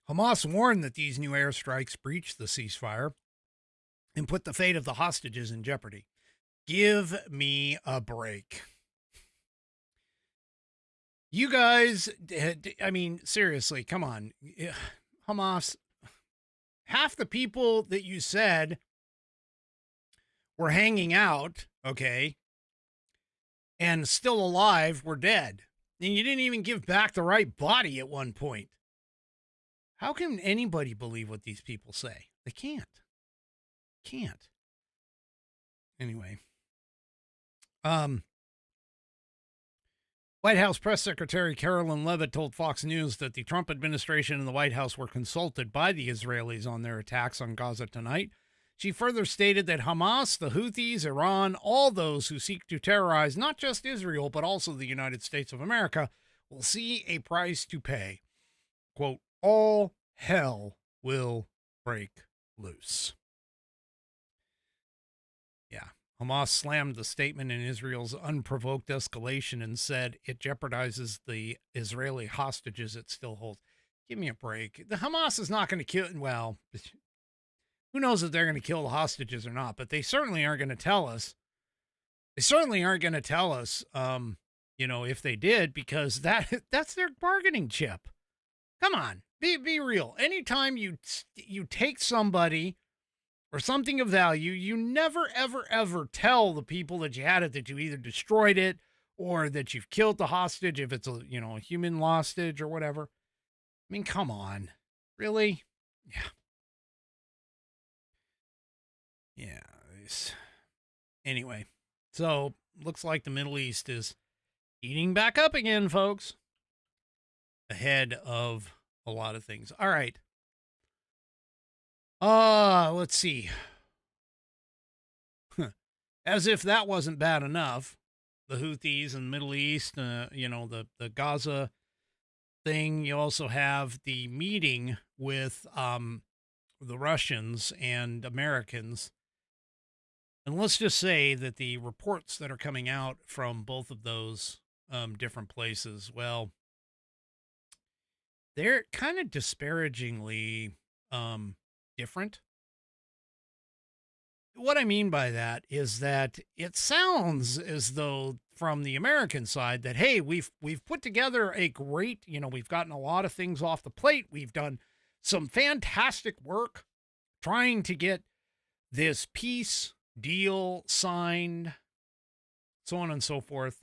Hamas warned that these new airstrikes breached the ceasefire and put the fate of the hostages in jeopardy. Give me a break. You guys, I mean, seriously, come on. Hamas, half the people that you said were hanging out, okay, and still alive were dead. And you didn't even give back the right body at one point. How can anybody believe what these people say? They can't. Can't. Anyway. White House Press Secretary Carolyn Leavitt told Fox News that the Trump administration and the White House were consulted by the Israelis on their attacks on Gaza tonight. She further stated that Hamas, the Houthis, Iran, all those who seek to terrorize not just Israel, but also the United States of America, will see a price to pay. Quote, all hell will break loose. Yeah. Hamas slammed the statement in Israel's unprovoked escalation and said it jeopardizes the Israeli hostages it still holds. Give me a break. The Hamas is not going to kill, well, who knows if they're going to kill the hostages or not, but they certainly aren't going to tell us. They certainly aren't going to tell us, if they did, because that's their bargaining chip. Come on, be real. Anytime you take somebody or something of value, you never, ever, ever tell the people that you had it that you either destroyed it or that you've killed the hostage, if it's a human hostage or whatever. I mean, come on. Really? Yeah. Yeah. Anyway, so looks like the Middle East is heating back up again, folks. Ahead of a lot of things. All right. Let's see. As if that wasn't bad enough, the Houthis in the Middle East, the Gaza thing. You also have the meeting with the Russians and Americans. And let's just say that the reports that are coming out from both of those different places, well, they're kind of disparagingly different. What I mean by that is that it sounds as though from the American side that, hey, we've put together a great, we've gotten a lot of things off the plate. We've done some fantastic work trying to get this peace deal signed, so on and so forth.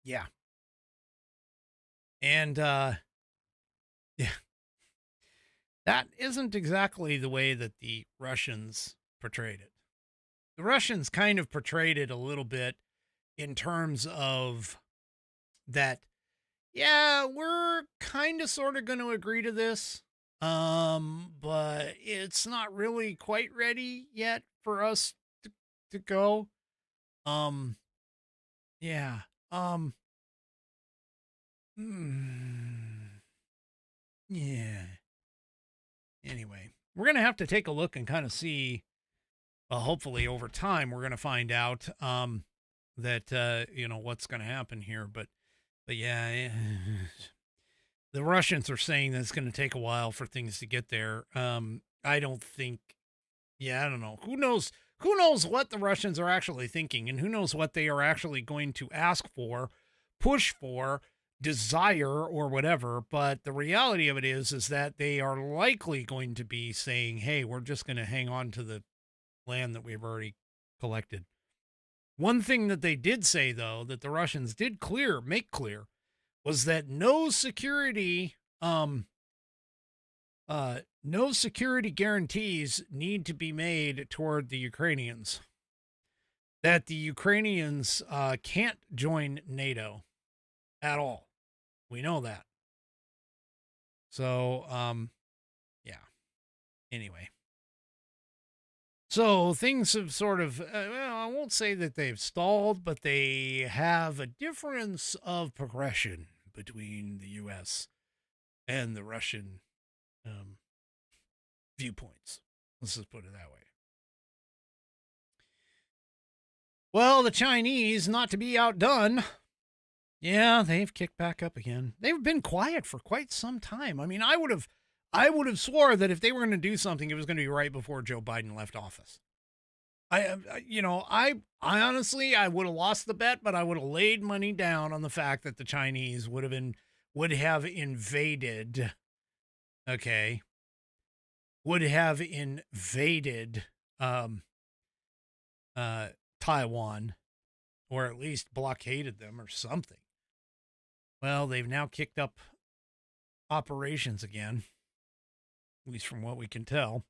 Yeah. And, yeah, That isn't exactly the way that the Russians portrayed it. The Russians kind of portrayed it a little bit in terms of that, yeah, we're kind of sort of going to agree to this, but it's not really quite ready yet for us to go. Yeah. Yeah. Anyway, we're going to have to take a look and kind of see, hopefully over time, we're going to find out, that, what's going to happen here. But yeah, the Russians are saying that it's going to take a while for things to get there. I don't think, I don't know. Who knows what the Russians are actually thinking, and who knows what they are actually going to ask for, push for, desire, or whatever. But the reality of it is that they are likely going to be saying, hey, we're just going to hang on to the land that we've already collected. One thing that they did say, though, that the Russians did make clear, was that no security guarantees need to be made toward the Ukrainians. That the Ukrainians can't join NATO at all. We know that. So, yeah. Anyway. So things have sort of, I won't say that they've stalled, but they have a difference of progression between the U.S. and the Russian viewpoints. Let's just put it that way. Well, the Chinese, not to be outdone, yeah, they've kicked back up again. They've been quiet for quite some time. I mean, I would have swore that if they were going to do something, it was going to be right before Joe Biden left office. I honestly, I would have lost the bet, but I would have laid money down on the fact that the Chinese would have invaded. Okay. Would have invaded, Taiwan, or at least blockaded them or something. Well, they've now kicked up operations again, at least from what we can tell.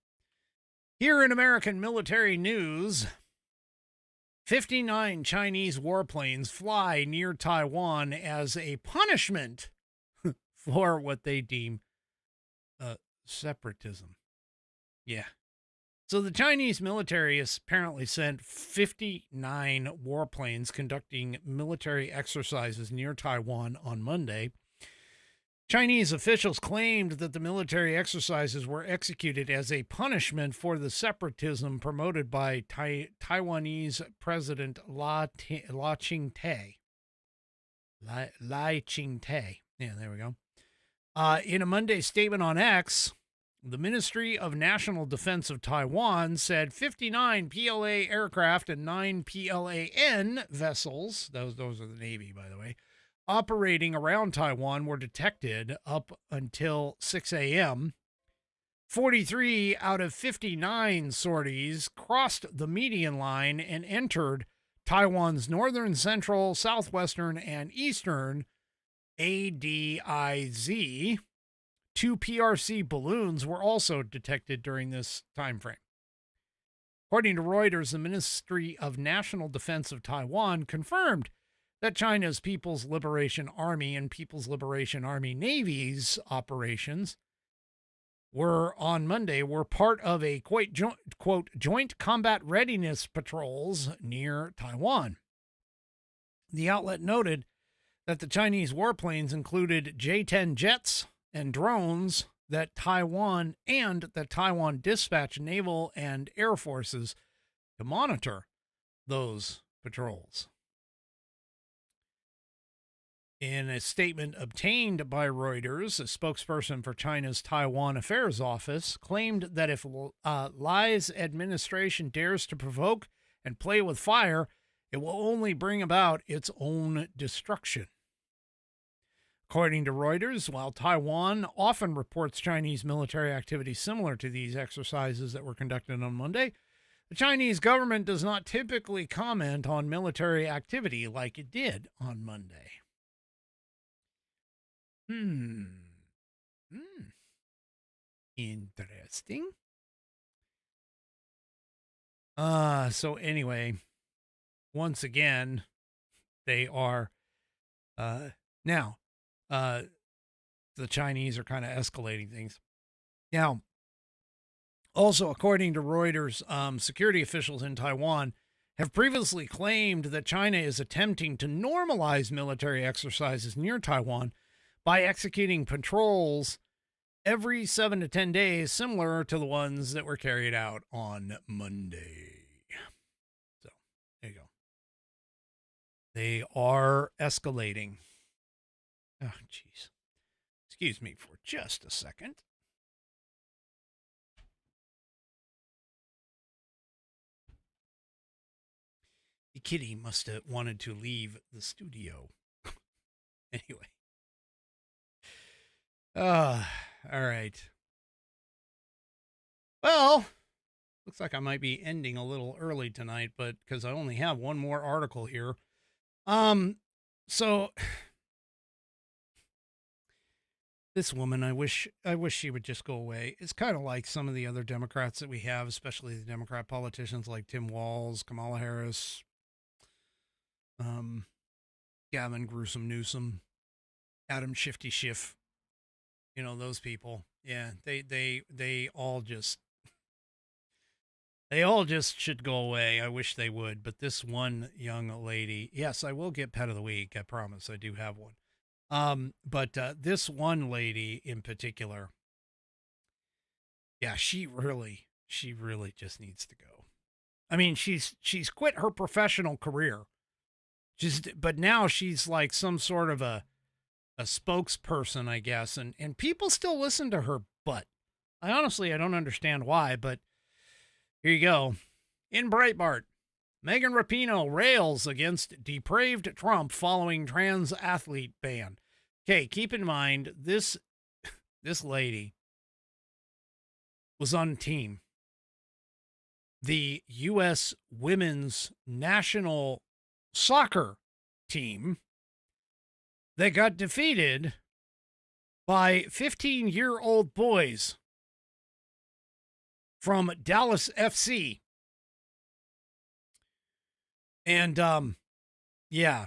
Here in American military news, 59 Chinese warplanes fly near Taiwan as a punishment for what they deem separatism. Yeah. So the Chinese military has apparently sent 59 warplanes conducting military exercises near Taiwan on Monday. Chinese officials claimed that the military exercises were executed as a punishment for the separatism promoted by Taiwanese President Lai Ching-te. Yeah, there we go. In a Monday statement on X, the Ministry of National Defense of Taiwan said 59 PLA aircraft and 9 PLAN vessels, those are the Navy, by the way, operating around Taiwan were detected up until 6 a.m. 43 out of 59 sorties crossed the median line and entered Taiwan's northern, central, southwestern, and eastern ADIZ. 2 PRC balloons were also detected during this time frame. According to Reuters, the Ministry of National Defense of Taiwan confirmed that China's People's Liberation Army and People's Liberation Army Navy's operations on Monday were part of a quote, joint combat readiness patrols near Taiwan. The outlet noted that the Chinese warplanes included J-10 jets and drones that Taiwan dispatched naval and air forces to monitor those patrols. In a statement obtained by Reuters, a spokesperson for China's Taiwan Affairs Office claimed that if Lai's administration dares to provoke and play with fire, it will only bring about its own destruction. According to Reuters, while Taiwan often reports Chinese military activity similar to these exercises that were conducted on Monday, the Chinese government does not typically comment on military activity like it did on Monday. Interesting. So anyway, once again, they are, now, the Chinese are kind of escalating things. Now, also, according to Reuters, security officials in Taiwan have previously claimed that China is attempting to normalize military exercises near Taiwan by executing patrols every 7 to 10 days, similar to the ones that were carried out on Monday. So, there you go. They are escalating. Oh, jeez. Excuse me for just a second. The kitty must have wanted to leave the studio. Anyway. All right. Well, looks like I might be ending a little early tonight, but because I only have one more article here. So this woman, I wish she would just go away. It's kind of like some of the other Democrats that we have, especially the Democrat politicians like Tim Walz, Kamala Harris, Gavin Newsom, Adam Shifty Schiff. You know, those people. Yeah, they all just should go away. I wish they would. But this one young lady, yes, I will get Pet of the Week. I promise. I do have one. But this one lady in particular, yeah, she really just needs to go. I mean, she's quit her professional career. But now she's like some sort of a spokesperson, I guess, and people still listen to her, but I don't understand why, but here you go. In Breitbart, Megan Rapinoe rails against depraved Trump following trans athlete ban. Okay, keep in mind, this lady was on team. The U.S. women's national soccer team that got defeated by 15-year-old boys from Dallas FC. And yeah,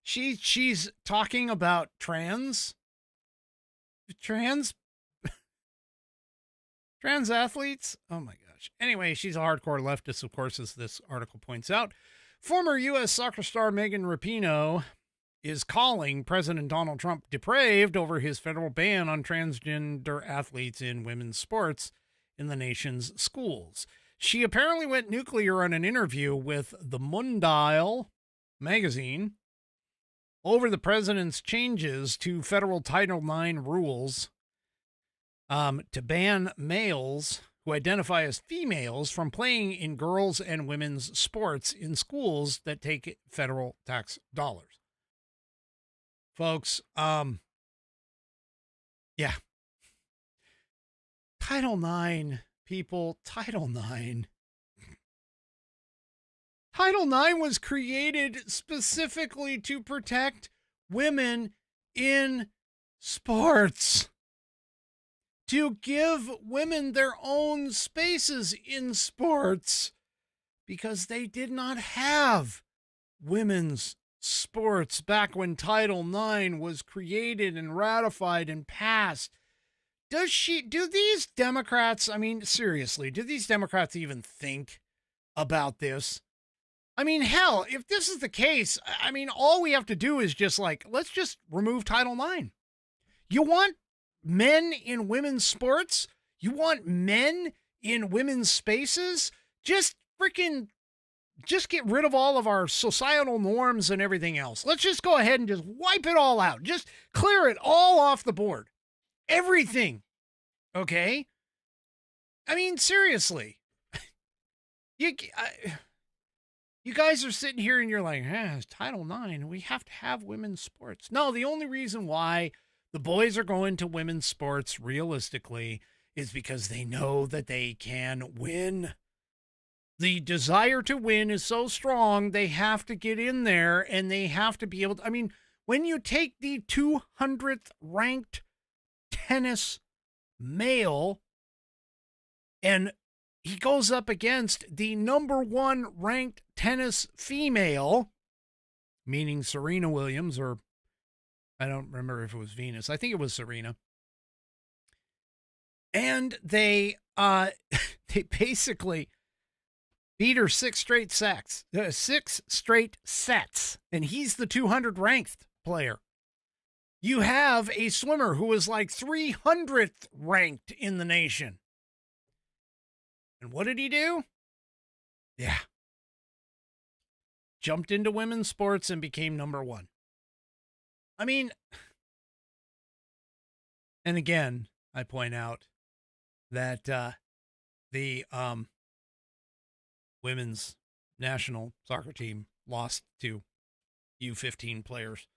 she's talking about trans athletes. Oh my gosh. Anyway, she's a hardcore leftist, of course, as this article points out. Former U.S. soccer star Megan Rapinoe is calling President Donald Trump depraved over his federal ban on transgender athletes in women's sports in the nation's schools. She apparently went nuclear on an interview with the Mundial magazine over the president's changes to federal Title IX rules to ban males who identify as females from playing in girls' and women's sports in schools that take federal tax dollars. Folks, yeah. Title IX, people, Title IX. Title IX was created specifically to protect women in sports, to give women their own spaces in sports, because they did not have women's sports back when Title IX was created and ratified and passed. Do these Democrats, I mean, seriously, do these Democrats even think about this? I mean, hell, if this is the case, I mean, all we have to do is just let's just remove Title IX. You want men in women's sports? You want men in women's spaces? Just get rid of all of our societal norms and everything else. Let's just go ahead and just wipe it all out. Just clear it all off the board. Everything. Okay? I mean, seriously. You guys are sitting here and you're like, it's Title IX. We have to have women's sports. No, the only reason why the boys are going to women's sports realistically is because they know that they can win. The desire to win is so strong, they have to get in there and they have to be able to. I mean, when you take the 200th ranked tennis male, and he goes up against the number 1 ranked tennis female, meaning Serena Williams, or I don't remember if it was Venus. I think it was Serena. And they they basically beat her 6 straight sets, and he's the 200 ranked player. You have a swimmer who is like 300th ranked in the nation. And what did he do? Yeah. Jumped into women's sports and became number 1. I mean, and again, I point out that the women's national soccer team lost to U15 players.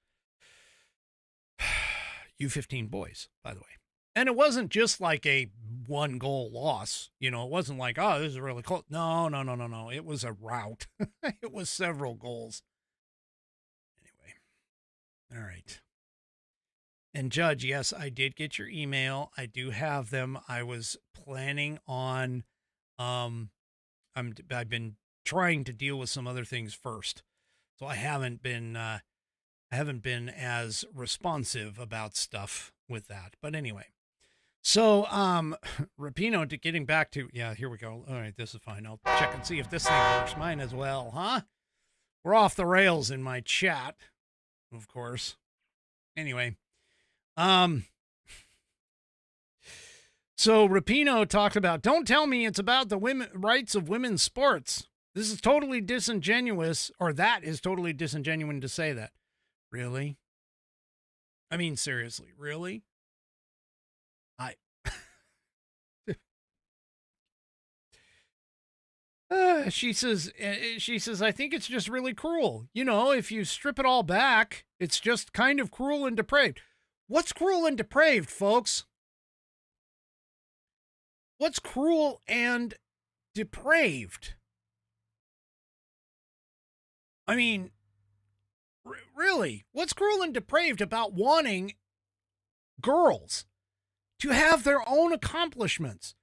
U15 boys, by the way. And it wasn't just like a 1-goal loss. You know, it wasn't like, oh, this is really close. No. It was a rout. It was several goals. Anyway. All right. And Judge, yes, I did get your email. I do have them. I was planning on, I've been trying to deal with some other things first. So I haven't been as responsive about stuff with that. But anyway, so, Rapino, to getting back to, yeah, here we go. All right, this is fine. I'll check and see if this thing works. Mine as well, huh? We're off the rails in my chat, of course. Anyway, so Rapino talked about, don't tell me it's about the rights of women's sports. This is totally disingenuous, or that is totally disingenuous to say that. Really? I mean, seriously, really? She says, I think it's just really cruel. You know, if you strip it all back, it's just kind of cruel and depraved. What's cruel and depraved, folks? What's cruel and depraved? I mean, really, what's cruel and depraved about wanting girls to have their own accomplishments?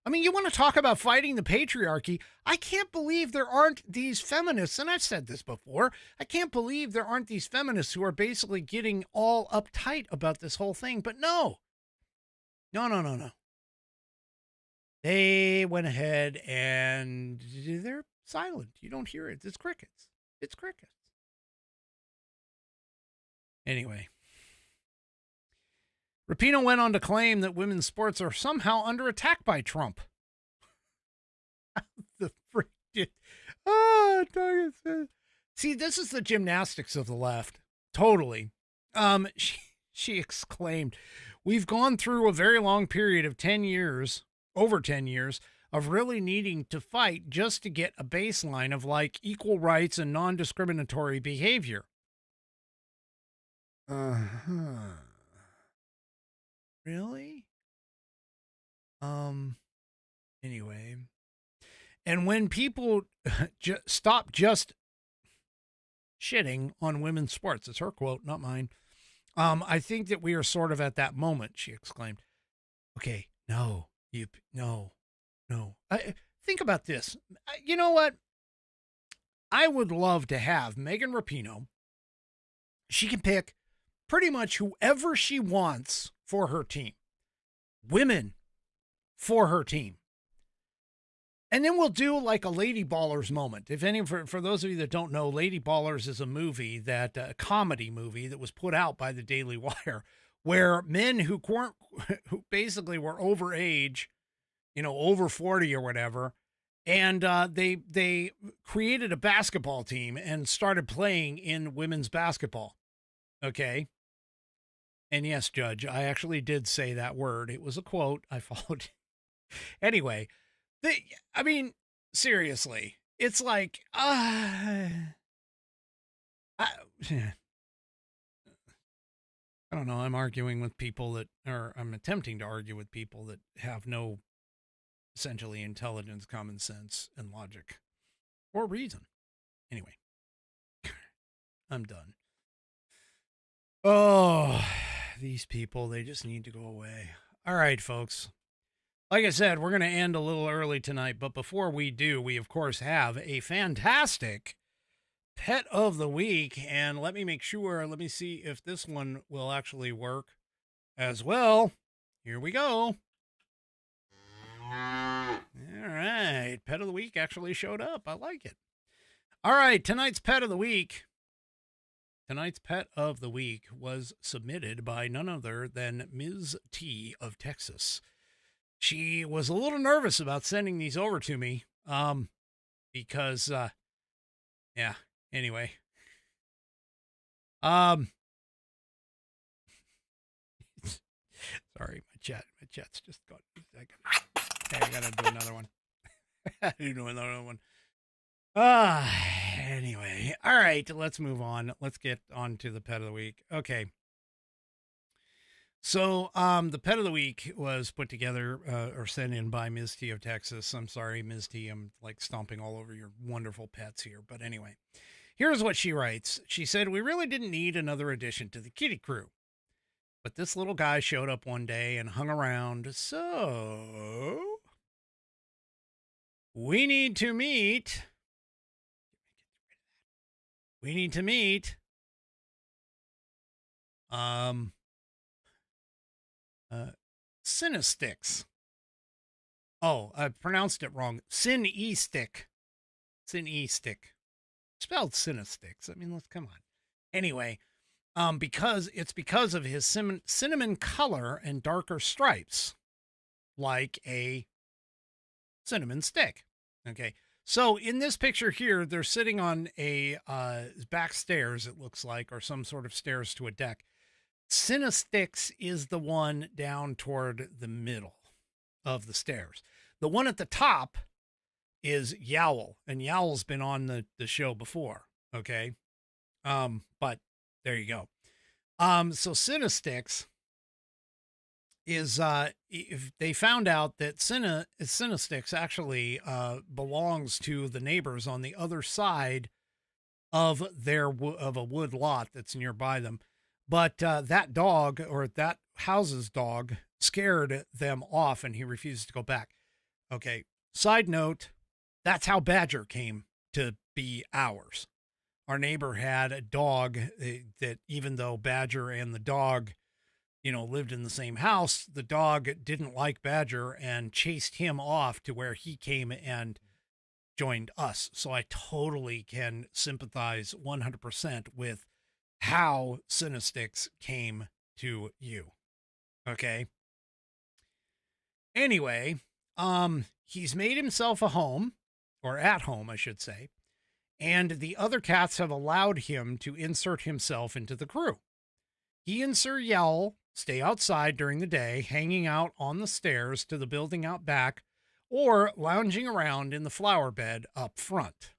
I mean, you want to talk about fighting the patriarchy. I can't believe there aren't these feminists, and I've said this before, I can't believe there aren't these feminists who are basically getting all uptight about this whole thing. But no. They went ahead and they're silent. You don't hear it. It's crickets. It's crickets. Anyway. Rapino went on to claim that women's sports are somehow under attack by Trump. The freaking... See, this is the gymnastics of the left. Totally. She exclaimed, we've gone through a very long period of 10 years, over 10 years, of really needing to fight just to get a baseline of like equal rights and non-discriminatory behavior. Really? Anyway. And when people stop just shitting on women's sports, it's her quote, not mine. I think that we are sort of at that moment, she exclaimed. Okay, no. Think about this. You know what? I would love to have Megan Rapinoe. She can pick pretty much whoever she wants for her team. Women for her team. And then we'll do like a Lady Ballers moment. If any, for those of you that don't know, Lady Ballers is a movie a comedy movie that was put out by the Daily Wire, where men who basically were over age, over 40 or whatever, and they created a basketball team and started playing in women's basketball. Okay. And yes, Judge, I actually did say that word. It was a quote. I followed. Anyway, I mean, seriously, it's like, I don't know. I'm arguing with people I'm attempting to argue with people that have no essentially intelligence, common sense, and logic or reason. Anyway, I'm done. Oh, these people, they just need to go away. All right, folks. Like I said, we're going to end a little early tonight, but before we do, we of course have a fantastic pet of the week. And let me make sure, let me see if this one will actually work as well. Here we go. All right. Pet of the week actually showed up. I like it. All right. Tonight's pet of the week. Tonight's pet of the week was submitted by none other than Ms. T of Texas. She was a little nervous about sending these over to me. Because, yeah, anyway. Sorry, my chat's just gone. I gotta do another one. Do another one. Anyway. All right, let's move on. Let's get on to the pet of the week. Okay. So, the pet of the week was put together, or sent in by Ms. T of Texas. I'm sorry, Ms. T, I'm like stomping all over your wonderful pets here. But anyway, here's what she writes. She said, "We really didn't need another addition to the kitty crew. But this little guy showed up one day and hung around. So we need to meet. We need to meet. Cinestics. Oh, I pronounced it wrong. Cinestic. Spelled Cinestics. I mean, let's come on. Anyway, because of his cinnamon color and darker stripes, like a cinnamon stick. Okay. So in this picture here, they're sitting on a back stairs, it looks like, or some sort of stairs to a deck. Cinestics is the one down toward the middle of the stairs. The one at the top is Yowl, and Yowl's been on the show before. Okay. But there you go. So Cinestics is, if they found out that Cinestics actually, belongs to the neighbors on the other side of of a wood lot that's nearby them. But that dog, or that house's dog, scared them off and he refused to go back. Okay. Side note, that's how Badger came to be ours. Our neighbor had a dog that, even though Badger and the dog, lived in the same house, the dog didn't like Badger and chased him off to where he came and joined us. So I totally can sympathize 100% with how Cinestics came to you. Okay. Anyway, he's made himself a home, or at home, I should say, and the other cats have allowed him to insert himself into the crew. He and Sir Yowl stay outside during the day, hanging out on the stairs to the building out back, or lounging around in the flower bed up front.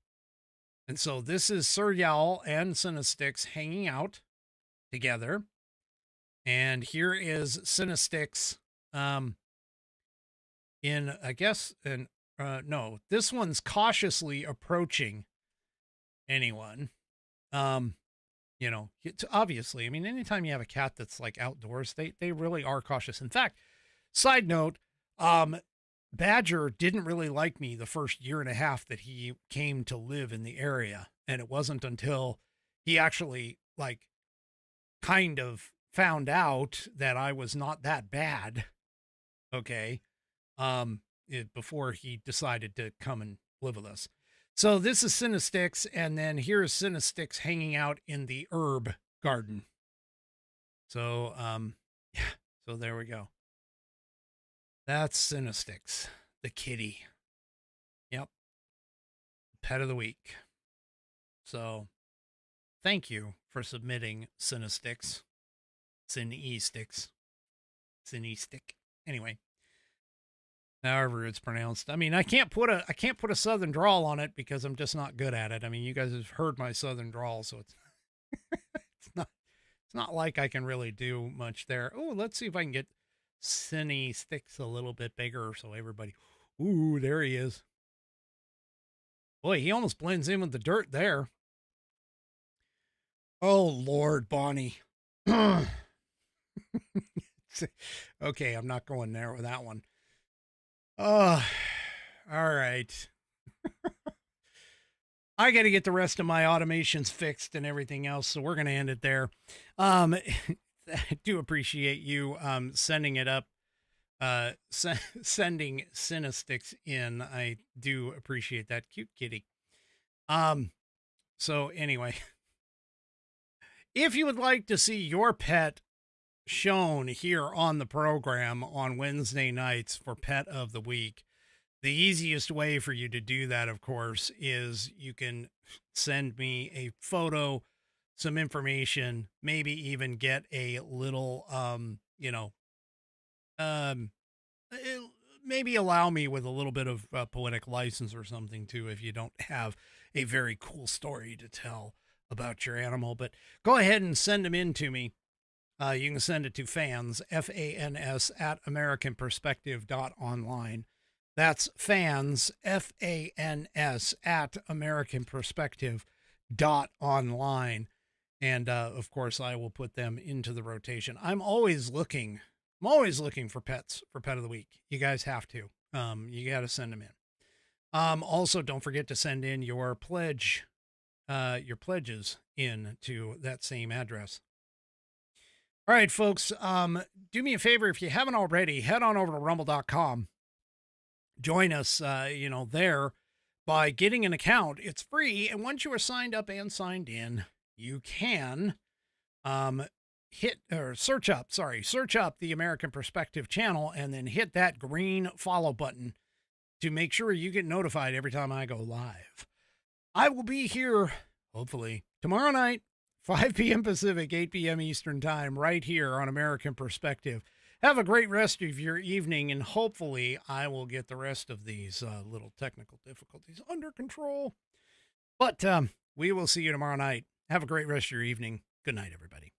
And so this is Sir Yowl and Cinestics hanging out together. And here is Cinestics, no, this one's cautiously approaching anyone. It's obviously, I mean, anytime you have a cat that's like outdoors, they really are cautious. In fact, side note, Badger didn't really like me the first year and a half that he came to live in the area. And it wasn't until he actually kind of found out that I was not that bad. Okay. Before he decided to come and live with us. So this is Cinestics, and then here's Cinestics hanging out in the herb garden. So, yeah, so there we go. That's Cinestics, the kitty. Yep. Pet of the week. So, thank you for submitting Cinestics. Cinestic. Anyway. However it's pronounced. I mean, I can't put a southern drawl on it because I'm just not good at it. I mean, you guys have heard my southern drawl, so it's it's not like I can really do much there. Oh, let's see if I can get Cinestics a little bit bigger so everybody. Ooh, there he is. Boy, he almost blends in with the dirt there. Oh Lord, Bonnie. Okay, I'm not going there with that one. Oh, all right. I got to get the rest of my automations fixed and everything else, so we're going to end it there. I do appreciate you sending it up, sending Cinestics in. I do appreciate that. Cute kitty. So anyway, if you would like to see your pet shown here on the program on Wednesday nights for Pet of the Week, the easiest way for you to do that, of course, is you can send me a photo, some information, maybe even get a little, maybe allow me with a little bit of poetic license or something too, if you don't have a very cool story to tell about your animal. But go ahead and send them in to me. You can send it to fans, FANS, at AmericanPerspective.online. That's fans, FANS, at AmericanPerspective.online. And, of course, I will put them into the rotation. I'm always looking for pets for Pet of the Week. You guys have to. You got to send them in. Also, don't forget to send in your pledges in to that same address. All right, folks, do me a favor. If you haven't already, head on over to rumble.com. Join us, there by getting an account. It's free. And once you are signed up and signed in, you can search up the American Perspective channel and then hit that green follow button to make sure you get notified every time I go live. I will be here, hopefully, tomorrow night, 5 p.m. Pacific, 8 p.m. Eastern Time, right here on American Perspective. Have a great rest of your evening, and hopefully I will get the rest of these little technical difficulties under control. But we will see you tomorrow night. Have a great rest of your evening. Good night, everybody.